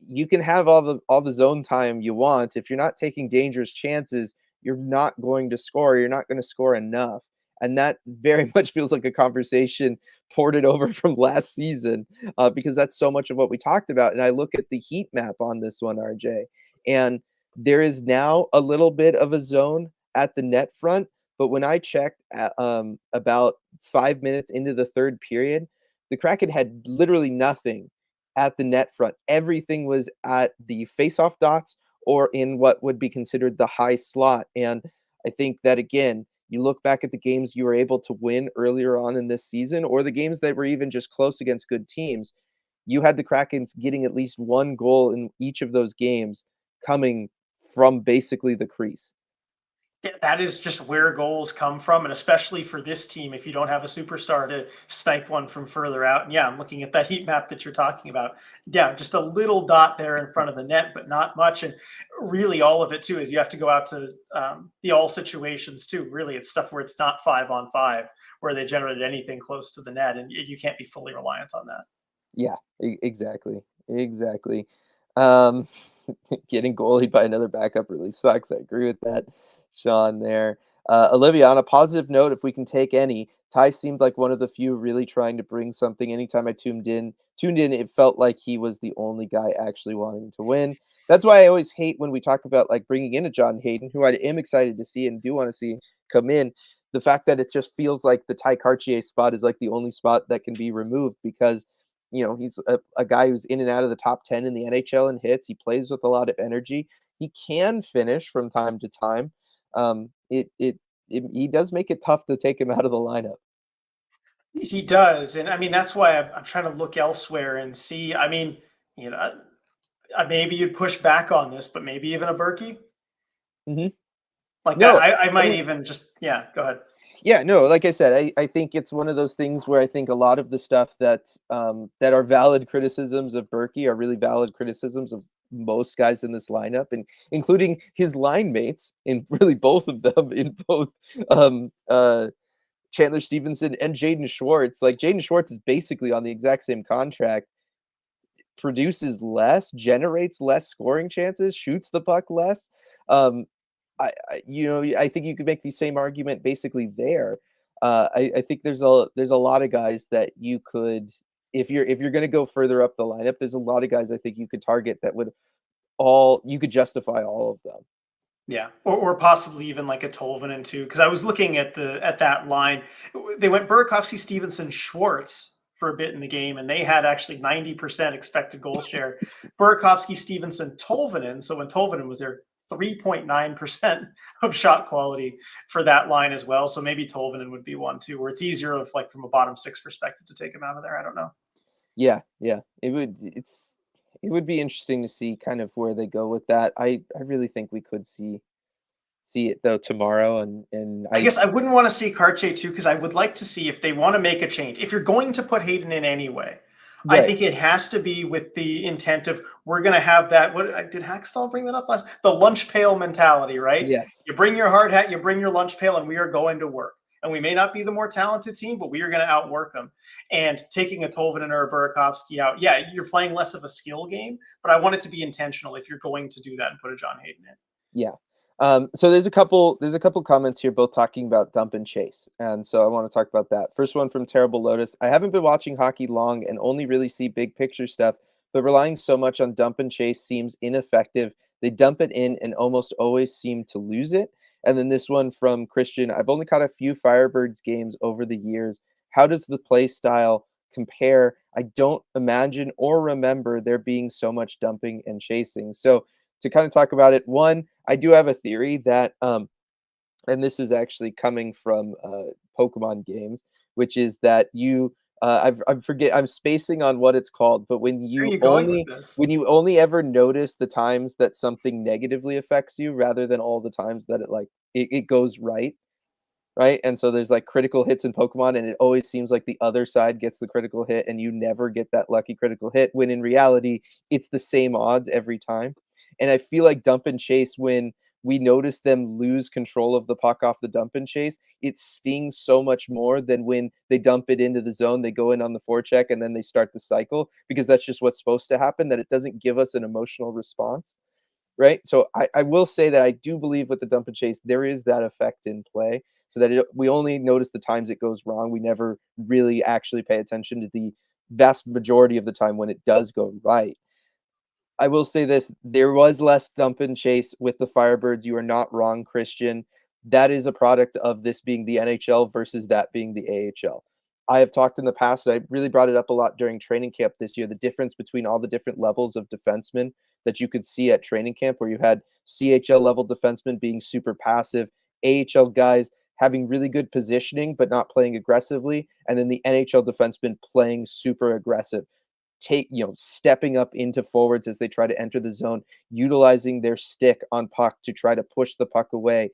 you can have all the zone time you want. If you're not taking dangerous chances, you're not going to score. You're not going to score enough. And that very much feels like a conversation ported over from last season because that's so much of what we talked about. And I look at the heat map on this one, RJ, and there is now a little bit of a zone at the net front. But when I checked about 5 minutes into the third period, the Kraken had literally nothing at the net front. Everything was at the faceoff dots or in what would be considered the high slot. And I think that again, you look back at the games you were able to win earlier on in this season, or the games that were even just close against good teams. You had the Krakens getting at least one goal in each of those games coming from basically the crease. Yeah, that is just where goals come from, and especially for this team, if you don't have a superstar to snipe one from further out. And yeah, I'm looking at that heat map that you're talking about. Yeah, just a little dot there in front of the net, but not much. And really, all of it too is you have to go out to the all situations too. Really, it's stuff where it's not 5-on-5, where they generated anything close to the net, and you can't be fully reliant on that. Yeah, exactly. Exactly. Um, getting goalied by another backup really sucks. I agree with that, Sean, there. Olivia, on a positive note, if we can take any, Ty seemed like one of the few really trying to bring something. Anytime I tuned in, it felt like he was the only guy actually wanting to win. That's why I always hate when we talk about like bringing in a John Hayden, who I am excited to see and do want to see come in. The fact that it just feels like the Ty Cartier spot is like the only spot that can be removed because he's a guy who's in and out of the top 10 in the NHL in hits. He plays with a lot of energy. He can finish from time to time. He does make it tough to take him out of the lineup. He does, and I mean that's why I'm trying to look elsewhere and see. I mean, you know, maybe you'd push back on this, but maybe even a Berkey. Mhm. Like No, I I might mean, even just yeah. Go ahead. yeah, no, like I said, I think it's one of those things where I think a lot of the stuff that are valid criticisms of Berkey are really valid criticisms of most guys in this lineup, and including his line mates in really both of them in both um, uh, Chandler Stevenson and Jaden Schwartz. Like Jaden Schwartz is basically on the exact same contract, produces less, generates less scoring chances, shoots the puck less. Um, I think you could make the same argument basically there. I think there's a lot of guys that you could, if you're going to go further up the lineup, there's a lot of guys I think you could target that would all you could justify all of them. Yeah, or possibly even like a Tolvanen too, because I was looking at that line. They went Burakovsky, Stevenson, Schwartz for a bit in the game, and they had actually 90% expected goal share. Burakovsky, Stevenson, Tolvanen. So when Tolvanen was there, 3.9% of shot quality for that line as well. So maybe Tolvanen would be one too, where it's easier of like from a bottom six perspective to take him out of there. I don't know. Yeah, yeah, it would be interesting to see kind of where they go with that. I really think we could see it though tomorrow, and I I guess I wouldn't want to see Carche too, because I would like to see if they want to make a change. If you're going to put Hayden in anyway, I right, think it has to be with the intent of we're going to have that. What did Hackstall bring that up last? The lunch pail mentality, right? yes, You bring your hard hat, you bring your lunch pail, and we are going to work. And we may not be the more talented team, but we are going to outwork them. And taking a Tolvanen or a Burakovsky out, yeah, you're playing less of a skill game, but I want it to be intentional if you're going to do that and put a John Hayden in. yeah. So there's a couple comments here, both talking about dump and chase, and so I want to talk about that. First one from Terrible Lotus. I haven't been watching hockey long and only really see big picture stuff, but relying so much on dump and chase seems ineffective. They dump it in and almost always seem to lose it. And then this one from Christian. I've only caught a few Firebirds games over the years. How does the play style compare? I don't imagine or remember there being so much dumping and chasing. So to kind of talk about it, one, I do have a theory that, and this is actually coming from Pokemon games, which is that I'm spacing on what it's called, but Where are you going with this? when you only ever notice the times that something negatively affects you rather than all the times that it goes right. Right? And so there's like critical hits in Pokemon, and it always seems like the other side gets the critical hit, and you never get that lucky critical hit. When in reality, it's the same odds every time. And I feel like dump and chase, when we notice them lose control of the puck off the dump and chase, it stings so much more than when they dump it into the zone, they go in on the forecheck, and then they start the cycle because that's just what's supposed to happen, that it doesn't give us an emotional response. Right? So I will say that I do believe with the dump and chase, there is that effect in play so that we only notice the times it goes wrong. We never really actually pay attention to the vast majority of the time when it does go right. I will say this, there was less dump and chase with the Firebirds. You are not wrong, Christian. That is a product of this being the NHL versus that being the AHL. I have talked in the past, and I really brought it up a lot during training camp this year, the difference between all the different levels of defensemen that you could see at training camp, where you had CHL level defensemen being super passive, AHL guys having really good positioning but not playing aggressively, and then the NHL defensemen playing super aggressive, stepping up into forwards as they try to enter the zone, utilizing their stick on puck to try to push the puck away.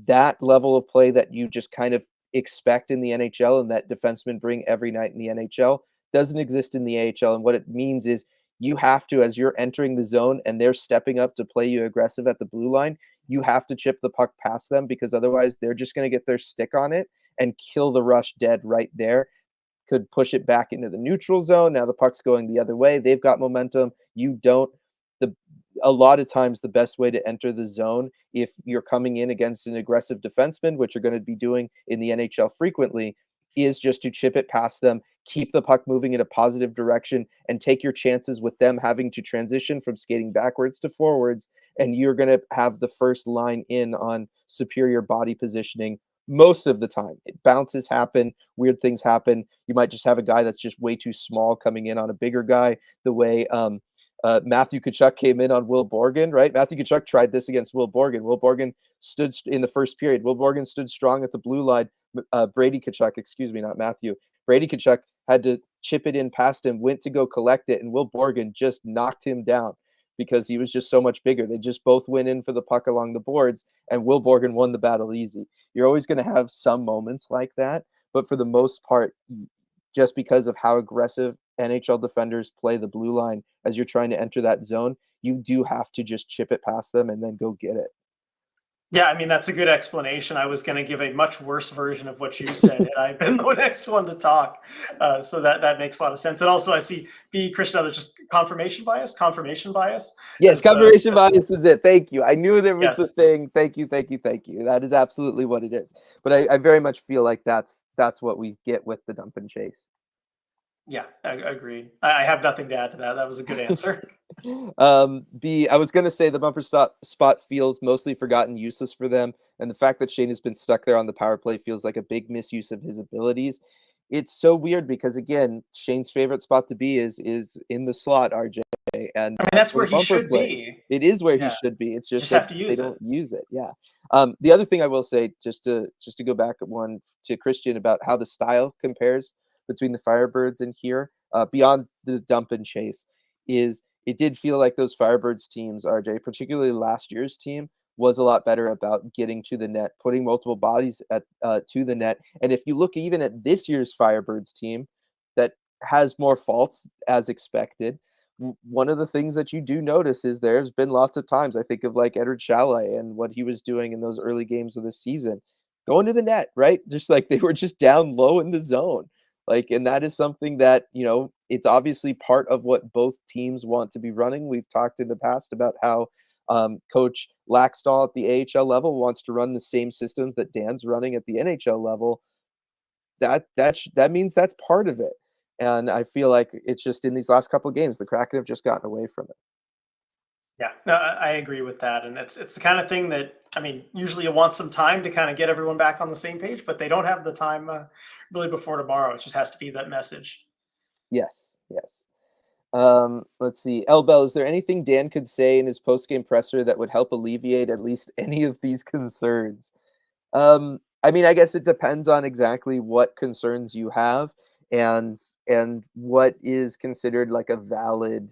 That level of play that you just kind of expect in the NHL and that defensemen bring every night in the NHL doesn't exist in the AHL. And what it means is you have to, as you're entering the zone and they're stepping up to play you aggressive at the blue line, you have to chip the puck past them because otherwise they're just going to get their stick on it and kill the rush dead right there. Could push it back into the neutral zone. Now the puck's going the other way. They've got momentum. You don't. The A lot of times the best way to enter the zone, if you're coming in against an aggressive defenseman, which you're going to be doing in the NHL frequently, is just to chip it past them, keep the puck moving in a positive direction, and take your chances with them having to transition from skating backwards to forwards. And you're going to have the first line in on superior body positioning most of the time. Bounces happen, weird things happen. You might just have a guy that's just way too small coming in on a bigger guy, the way Matthew Tkachuk came in on Will Borgen, right? Matthew Tkachuk tried this against Will Borgen. Will Borgen stood in the first period. Will Borgen stood strong at the blue line. Brady Tkachuk, excuse me, not Matthew. Brady Tkachuk had to chip it in past him, went to go collect it, and Will Borgen just knocked him down because he was just so much bigger. They just both went in for the puck along the boards, and Will Borgen won the battle easy. You're always going to have some moments like that, but for the most part, just because of how aggressive NHL defenders play the blue line as you're trying to enter that zone, you do have to just chip it past them and then go get it. Yeah, I mean, that's a good explanation. I was going to give a much worse version of what you said, and I've been the next one to talk. So that makes a lot of sense. And also, I see Christian, other just confirmation bias. Yes, As confirmation bias is it. Thank you. I knew there was a yes, thing. Thank you, thank you, thank you. That is absolutely what it is. But I very much feel like that's what we get with the dump and chase. yeah, agreed. I have nothing to add to that. That was a good answer. I was gonna say the spot feels mostly forgotten, useless for them, and the fact that Shane has been stuck there on the power play feels like a big misuse of his abilities. It's so weird because again, Shane's favorite spot to be is in the slot, RJ, and I mean, that's that's where where the he bumper should plays. be. It is where he Yeah, should be. It's you just just that have to they use it. don't use it. Yeah. The other thing I will say, just to go back one to Christian about how the style compares between the Firebirds and here, beyond the dump and chase, is it did feel like those Firebirds teams, RJ, particularly last year's team, was a lot better about getting to the net, putting multiple bodies at to the net. And if you look even at this year's Firebirds team, that has more faults as expected. One of the things that you do notice is there's been lots of times I think of like Edward Chalet and what he was doing in those early games of the season, going to the net, right? Just like they were just down low in the zone. Like, and that is something that, it's obviously part of what both teams want to be running. We've talked in the past about how Coach Laxdal at the AHL level wants to run the same systems that Dan's running at the NHL level. That means that's part of it. And I feel like it's just in these last couple of games, the Kraken have just gotten away from it. Yeah, no, I agree with that, and it's the kind of thing that I mean, usually you want some time to kind of get everyone back on the same page, but they don't have the time really before tomorrow. It just has to be that message. Yes, yes. Let's see. Elbel, is there anything Dan could say in his post-game presser that would help alleviate at least any of these concerns? I mean, I guess it depends on exactly what concerns you have and what is considered like a valid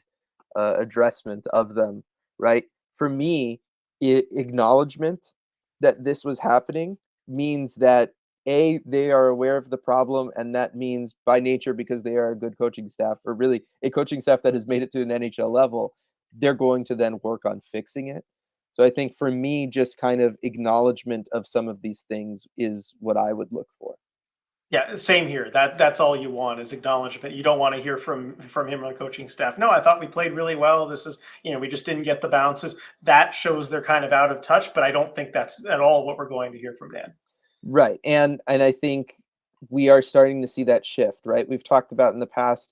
addressment of them, right? For me, acknowledgement that this was happening means that they are aware of the problem, and that means by nature, because they are a good coaching staff, or really a coaching staff that has made it to an NHL level, they're going to then work on fixing it. So I think for me, just kind of acknowledgement of some of these things is what I would look for. Yeah, same here. That's all you want is acknowledgement. You don't want to hear from him or the coaching staff. No, I thought we played really well. This is, we just didn't get the bounces. That shows they're kind of out of touch, but I don't think that's at all what we're going to hear from Dan. Right. And I think we are starting to see that shift, right? We've talked about in the past,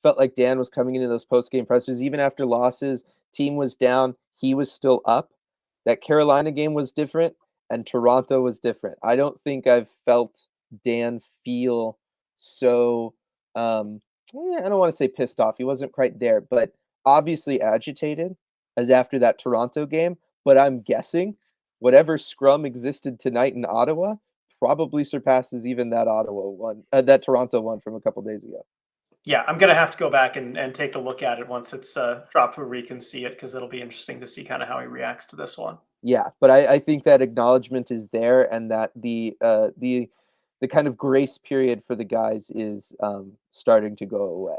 felt like Dan was coming into those post-game pressers, even after losses, team was down, he was still up. That Carolina game was different, and Toronto was different. I don't think I've felt Dan feel so I don't want to say pissed off. He wasn't quite there, but obviously agitated as after that Toronto game. But I'm guessing whatever scrum existed tonight in Ottawa probably surpasses even that that Toronto one from a couple days ago. Yeah, I'm gonna have to go back and take a look at it once it's dropped where we can see it because it'll be interesting to see kind of how he reacts to this one. Yeah, but I think that acknowledgement is there, and that the kind of grace period for the guys is starting to go away.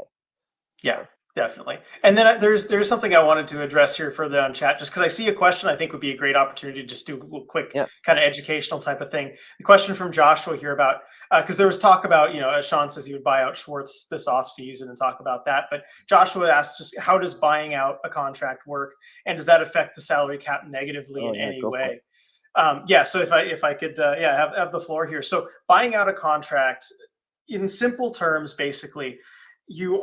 Yeah, So definitely. And then there's something I wanted to address here further on chat, just because I see a question I think would be a great opportunity to just do a little quick yeah, kind of educational type of thing. The question from Joshua here about because there was talk about as Sean says he would buy out Schwartz this offseason and talk about that, but Joshua asked just how does buying out a contract work and does that affect the salary cap negatively oh in yeah, any go for it. way? Yeah, so if I could have the floor here. So buying out a contract in simple terms, basically, you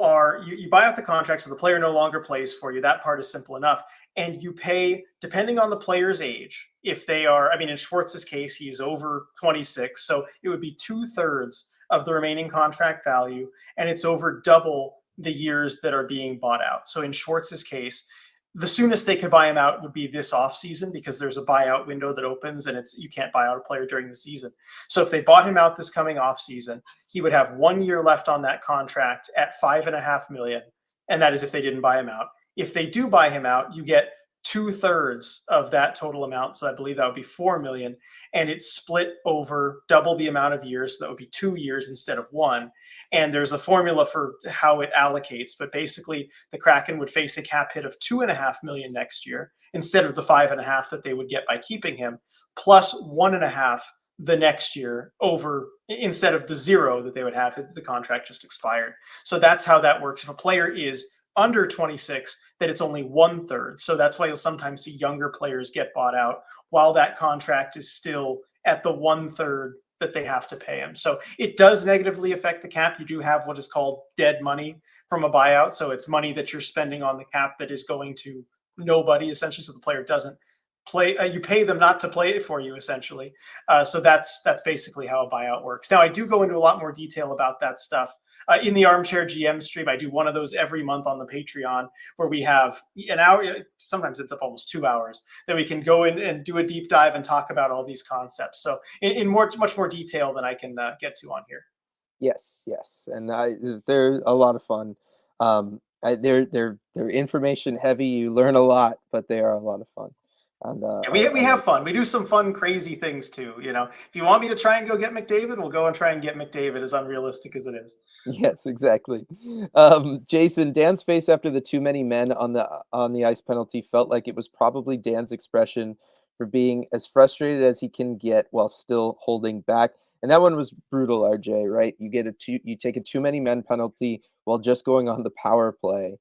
buy out the contract so the player no longer plays for you. That part is simple enough. And you pay depending on the player's age. If they are, I mean, in Schwartz's case, he's over 26, so it would be 2/3 of the remaining contract value, and it's over double the years that are being bought out. So in Schwartz's case, the soonest they could buy him out would be this off season because there's a buyout window that opens and it's you can't buy out a player during the season. So if they bought him out this coming off season, he would have 1 year left on that contract at 5.5 million, and that is if they didn't buy him out. If they do buy him out, you get 2/3 of that total amount. So I believe that would be 4 million, and it's split over double the amount of years. So that would be 2 years instead of one. And there's a formula for how it allocates, but basically the Kraken would face a cap hit of 2.5 million next year instead of the 5.5 that they would get by keeping him, plus 1.5 the next year over instead of the zero that they would have if the contract just expired. So that's how that works. If a player is under 26, that it's only 1/3. So that's why you'll sometimes see younger players get bought out while that contract is still at the 1/3 that they have to pay him. So it does negatively affect the cap. You do have what is called dead money from a buyout. So it's money that you're spending on the cap that is going to nobody essentially. So the player doesn't play. You pay them not to play it for you essentially. So that's basically how a buyout works. Now I do go into a lot more detail about that stuff in the Armchair GM stream. I do one of those every month on the Patreon where we have an hour, sometimes it's up almost 2 hours, that we can go in and do a deep dive and talk about all these concepts. So in much more detail than I can get to on here. Yes, yes, and they're a lot of fun. They're information heavy. You learn a lot, but they are a lot of fun, and Yeah, I we have like fun. We do some fun, crazy things too. You know, if you want me to try and go get McDavid, we'll go and try and get McDavid, as unrealistic as it is. Yes, exactly. Jason, Dan's face after the too many men on the ice penalty felt like it was probably Dan's expression for being as frustrated as he can get while still holding back. And that one was brutal, RJ, right? You take a too many men penalty while just going on the power play.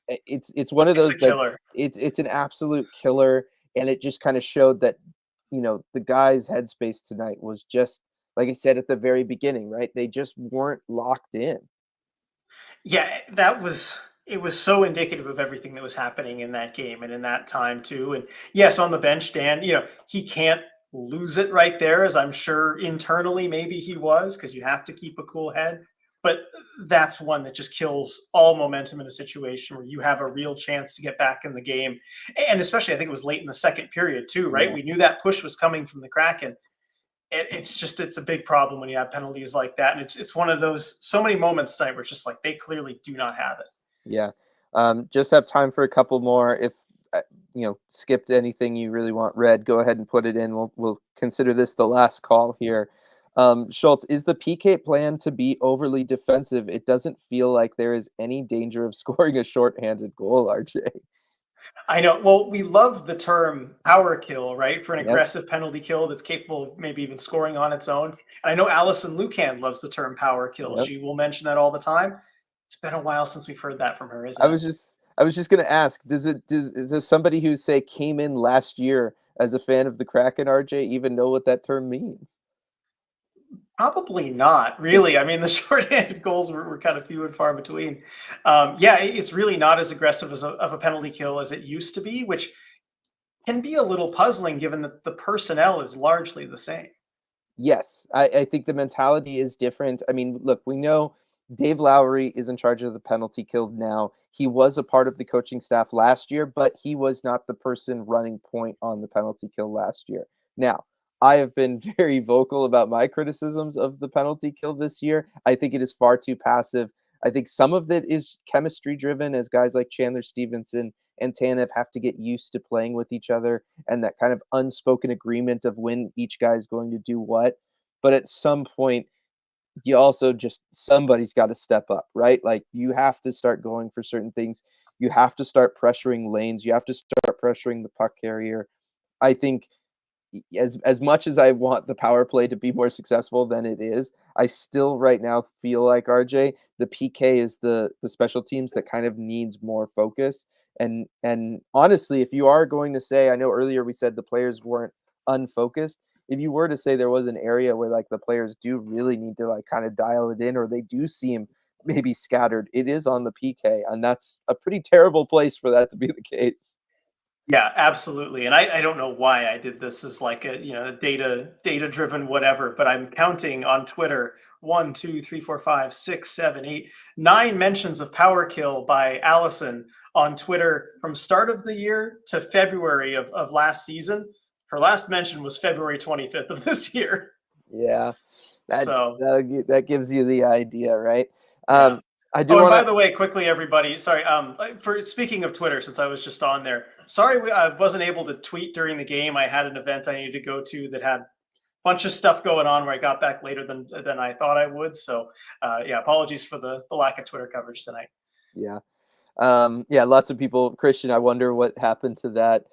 It's one of It's a those that killer. it's an absolute killer, and it just kind of showed that, the guy's headspace tonight was just like I said at the very beginning, right? They just weren't locked in. Yeah, that was it was so indicative of everything that was happening in that game and in that time too. And yes, on the bench, Dan, he can't lose it right there, as I'm sure internally maybe he was, because you have to keep a cool head. But that's one that just kills all momentum in a situation where you have a real chance to get back in the game. And especially, I think it was late in the second period too, right? Yeah. We knew that push was coming from the Kraken. It's a big problem when you have penalties like that, and it's one of those so many moments tonight where it's just like they clearly do not have it. Yeah. Just have time for a couple more. If skipped anything you really want read, go ahead and put it in. We'll consider this the last call here. Schultz, is the PK plan to be overly defensive? It doesn't feel like there is any danger of scoring a shorthanded goal, RJ. I know. Well, we love the term power kill, right? For an Yep. aggressive penalty kill that's capable of maybe even scoring on its own. And I know Alison Lucan loves the term power kill. Yep. She will mention that all the time. It's been a while since we've heard that from her, isn't I it? was just I was just gonna ask, is there somebody who say came in last year as a fan of the Kraken, RJ, even know what that term means? Probably not, really. I mean, the shorthanded goals were kind of few and far between. Yeah, it's really not as aggressive of a penalty kill as it used to be, which can be a little puzzling given that the personnel is largely the same. Yes, I think the mentality is different. I mean, look, we know Dave Lowry is in charge of the penalty kill now. He was a part of the coaching staff last year, but he was not the person running point on the penalty kill last year. Now, I have been very vocal about my criticisms of the penalty kill this year. I think it is far too passive. I think some of it is chemistry driven as guys like Chandler Stevenson and Tanev have to get used to playing with each other and that kind of unspoken agreement of when each guy is going to do what. But at some point, you also just somebody's got to step up, right? Like you have to start going for certain things. You have to start pressuring lanes. You have to start pressuring the puck carrier. I think as much as I want the power play to be more successful than it is, I still right now feel like RJ, the PK is the special teams that kind of needs more focus. And honestly, if you are going to say, I know earlier we said the players weren't unfocused. if you were to say there was an area where like the players do really need to like kind of dial it in, or they do seem maybe scattered, it is on the PK, and that's a pretty terrible place for that to be the case. Yeah, absolutely. And I don't know why I did this as like a, data driven whatever, but I'm counting on Twitter 1, 2, 3, 4, 5, 6, 7, 8, 9 mentions of Power Kill by Allison on Twitter from start of the year to February of last season. Her last mention was February 25th of this year. Yeah, that So that gives you the idea, right? yeah. I do Oh, and want by to. the way, quickly, everybody, sorry, for speaking of Twitter, since I was just on there, sorry, I wasn't able to tweet during the game. I had an event I needed to go to that had a bunch of stuff going on where I got back later than I thought I would. So, yeah, apologies for the lack of Twitter coverage tonight. Yeah. Yeah, lots of people. Christian, I wonder what happened to that.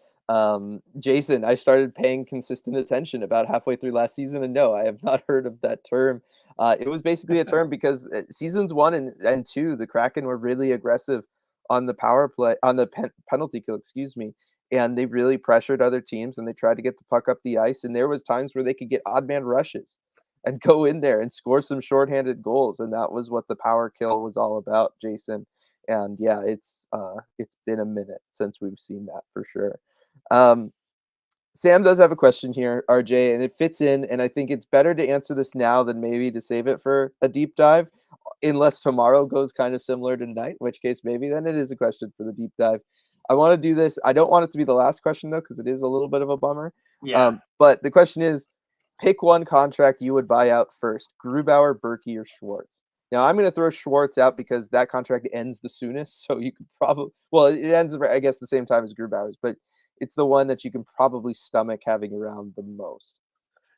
Jason, I started paying consistent attention about halfway through last season, and no, I have not heard of that term. It was basically a term because seasons one and two, the Kraken were really aggressive on the power play, on the penalty kill, excuse me, and they really pressured other teams and they tried to get the puck up the ice. And there was times where they could get odd man rushes and go in there and score some shorthanded goals, and that was what the power kill was all about, Jason. And yeah, it's been a minute since we've seen that for sure. Um, Sam does have a question here, RJ, and it fits in. And I think it's better to answer this now than maybe to save it for a deep dive, unless tomorrow goes kind of similar to tonight, in which case maybe then it is a question for the deep dive. I want to do this. I don't want it to be the last question though, because it is a little bit of a bummer. Yeah. But the question is, pick one contract you would buy out first: Grubauer, Berkey, or Schwartz. Now I'm going to throw Schwartz out because that contract ends the soonest. So you could probably, well, it ends I guess the same time as Grubauer's, but it's the one that you can probably stomach having around the most.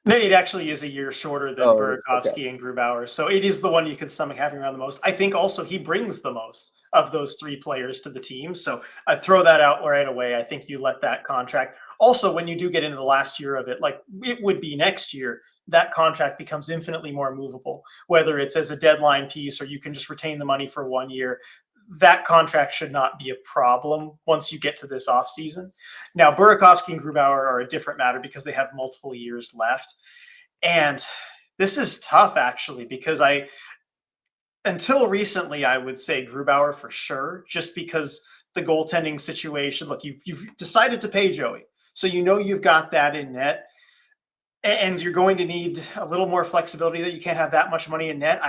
No, it actually is a year shorter than Oh, it is. Okay. Burakovsky and Grubauer. So it is the one you can stomach having around the most. I think also he brings the most of those three players to the team. So I throw that out right away. I think you let that contract. Also, when you do get into the last year of it, like it would be next year, that contract becomes infinitely more movable, whether it's as a deadline piece or you can just retain the money for 1 year. That contract should not be a problem once you get to this offseason. Now, Burakovsky and Grubauer are a different matter because they have multiple years left. And this is tough actually, because until recently, I would say Grubauer for sure, just because the goaltending situation. Look, you've decided to pay Joey, so you know you've got that in net, and you're going to need a little more flexibility that you can't have that much money in net.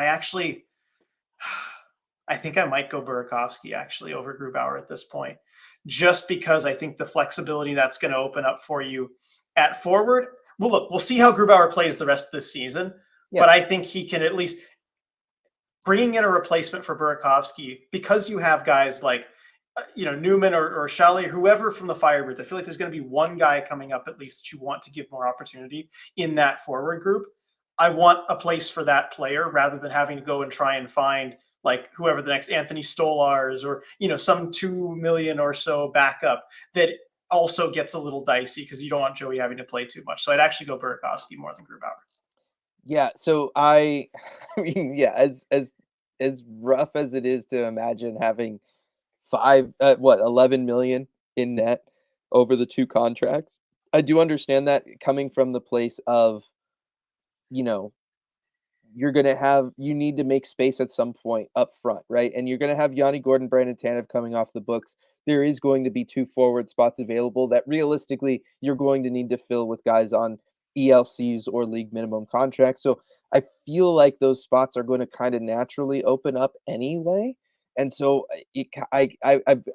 I think I might go Burakovsky actually over Grubauer at this point, just because I think the flexibility that's going to open up for you at forward. Well, look, we'll see how Grubauer plays the rest of this season, Yeah. but I think he can at least bringing in a replacement for Burakovsky, because you have guys like Newman or Shally, whoever from the Firebirds. I feel like there's going to be one guy coming up at least that you want to give more opportunity in that forward group. I want a place for that player rather than having to go and try and find like whoever the next Anthony Stolars or some 2 million or so backup that also gets a little dicey because you don't want Joey having to play too much. So I'd actually go Burakovsky more than Grubauer. Yeah, so I I mean, yeah, as rough as it is to imagine having 11 million in net over the two contracts, I do understand that coming from the place of, you know, you need to make space at some point up front, right? And you're gonna have Yanni Gordon, Brandon Tanev coming off the books. There is going to be two forward spots available that realistically you're going to need to fill with guys on ELCs or league minimum contracts. So I feel like those spots are going to kind of naturally open up anyway. And so I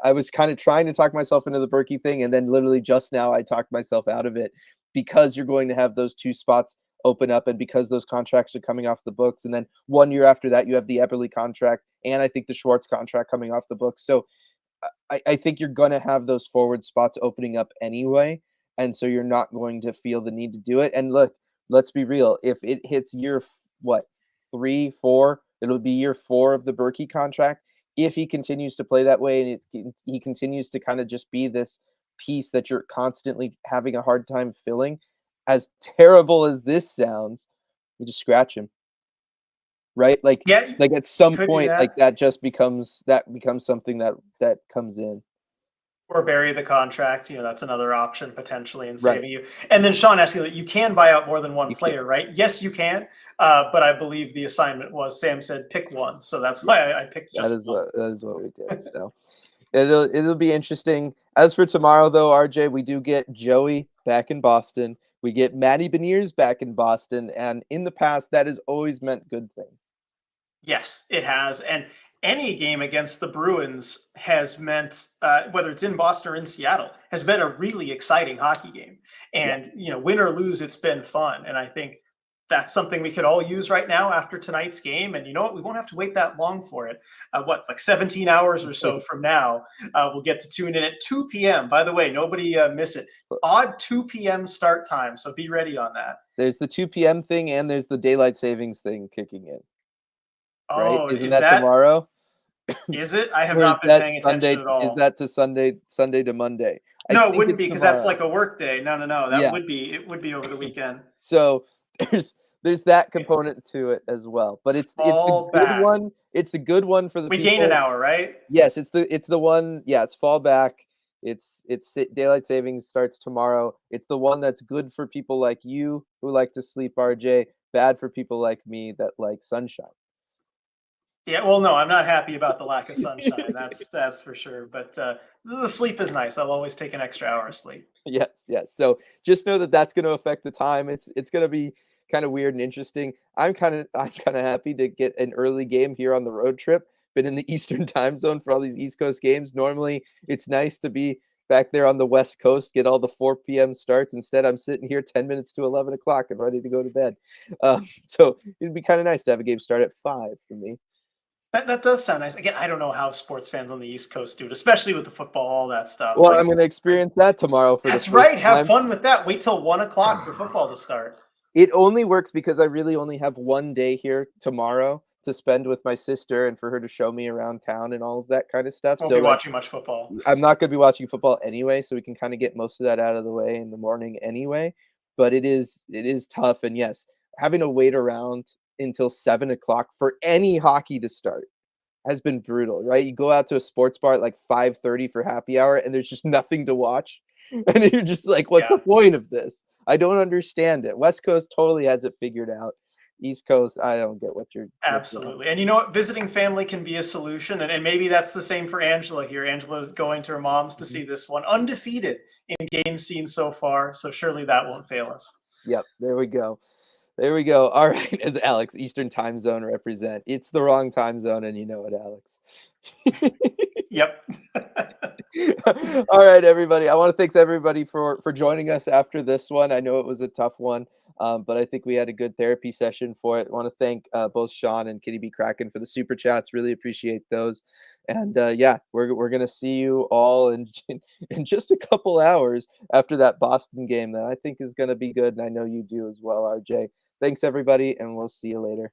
was kind of trying to talk myself into the Berkey thing, and then literally just now I talked myself out of it because you're going to have those two spots open up, and because those contracts are coming off the books, and then 1 year after that you have the Eberle contract and I think the Schwartz contract coming off the books. So I think you're going to have those forward spots opening up anyway, and so you're not going to feel the need to do it. And look, let's be real, if it hits what, 3 4, it'll be year 4 of the Berkey contract. If he continues to play that way and he continues to kind of just be this piece that you're constantly having a hard time filling, as terrible as this sounds, you just scratch him, right? Yeah, Like at you some could do point, like that. that becomes something that comes in. Or bury the contract, that's another option potentially in Right. saving you. And then Sean asking that you can buy out more than one You can. player, right? Yes, you can. But I believe the assignment was Sam said pick one, so that's Yeah. why I picked That just is one. what we did. So it'll be interesting. As for tomorrow, though, RJ, we do get Joey back in Boston. We get Matty Beniers back in Boston, and in the past, that has always meant good things. Yes, it has. And any game against the Bruins has meant, whether it's in Boston or in Seattle, has been a really exciting hockey game. Yeah. And, win or lose, it's been fun. And I think that's something we could all use right now after tonight's game. And you know what? We won't have to wait that long for it. Like 17 hours or so from now, we'll get to tune in at 2 p.m. By the way, nobody miss it. Odd 2 p.m. start time. So be ready on that. There's the 2 p.m. thing, and there's the daylight savings thing kicking in, right? Oh, Isn't is that that, tomorrow? is it? I have Or is not been that paying attention Sunday at is all. that to Sunday to Monday? I No, it think wouldn't it's be because that's tomorrow. like a work day. No, no, no. Yeah. It would be over the weekend. So there's that Okay. component to it as well. But it's the Fall good back. one. It's the good one for the We gain an people. hour, right? Yes, it's the one. Yeah, it's fall back. Daylight savings starts tomorrow. It's the one that's good for people like you who like to sleep, RJ. Bad for people like me that like sunshine. Yeah, well, no, I'm not happy about the lack of sunshine. That's for sure. But the sleep is nice. I'll always take an extra hour of sleep. Yes, yes. So just know that that's going to affect the time. It's going to be kind of weird and interesting. I'm kind of happy to get an early game here on the road trip. Been in the Eastern time zone for all these East Coast games. Normally, it's nice to be back there on the West Coast, get all the 4 p.m. starts. Instead, I'm sitting here 10 minutes to 11 o'clock and ready to go to bed. So it'd be kind of nice to have a game start at 5 for me. That does sound nice. Again, I don't know how sports fans on the East Coast do it, especially with the football, all that stuff. Well, Like I'm going to it's crazy. experience that tomorrow for the That's first right. Have time. fun with that. Wait till 1 o'clock for football to start. It only works because I really only have one day here tomorrow to spend with my sister and for her to show me around town and all of that kind of stuff. Won't So, be like, watching much football. I'm not gonna be watching football anyway, so we can kinda get most of that out of the way in the morning anyway. But it is tough, and yes, having to wait around until 7 o'clock for any hockey to start has been brutal, right? You go out to a sports bar at, like, 5:30 for happy hour, and there's just nothing to watch, and you're just like, "What's the Yeah. point of this?" I don't understand it. West Coast totally has it figured out. East Coast, I don't get what's going on. Absolutely. And you know what? Visiting family can be a solution. And maybe that's the same for Angela here. Angela's going to her mom's to Mhm. see this one, undefeated in game seen so far. So surely that won't fail us. Yep, there we go. There we go. All right, as Alex, Eastern time zone represent. It's the wrong time zone, and you know it, Alex. Yep. All right, everybody. I want to thanks everybody for joining us after this one. I know it was a tough one, but I think we had a good therapy session for it. I want to thank both Sean and Kitty B Kraken for the super chats. Really appreciate those. And yeah, we're gonna see you all in in just a couple hours after that Boston game that I think is gonna be good, and I know you do as well, RJ. Thanks everybody, and we'll see you later.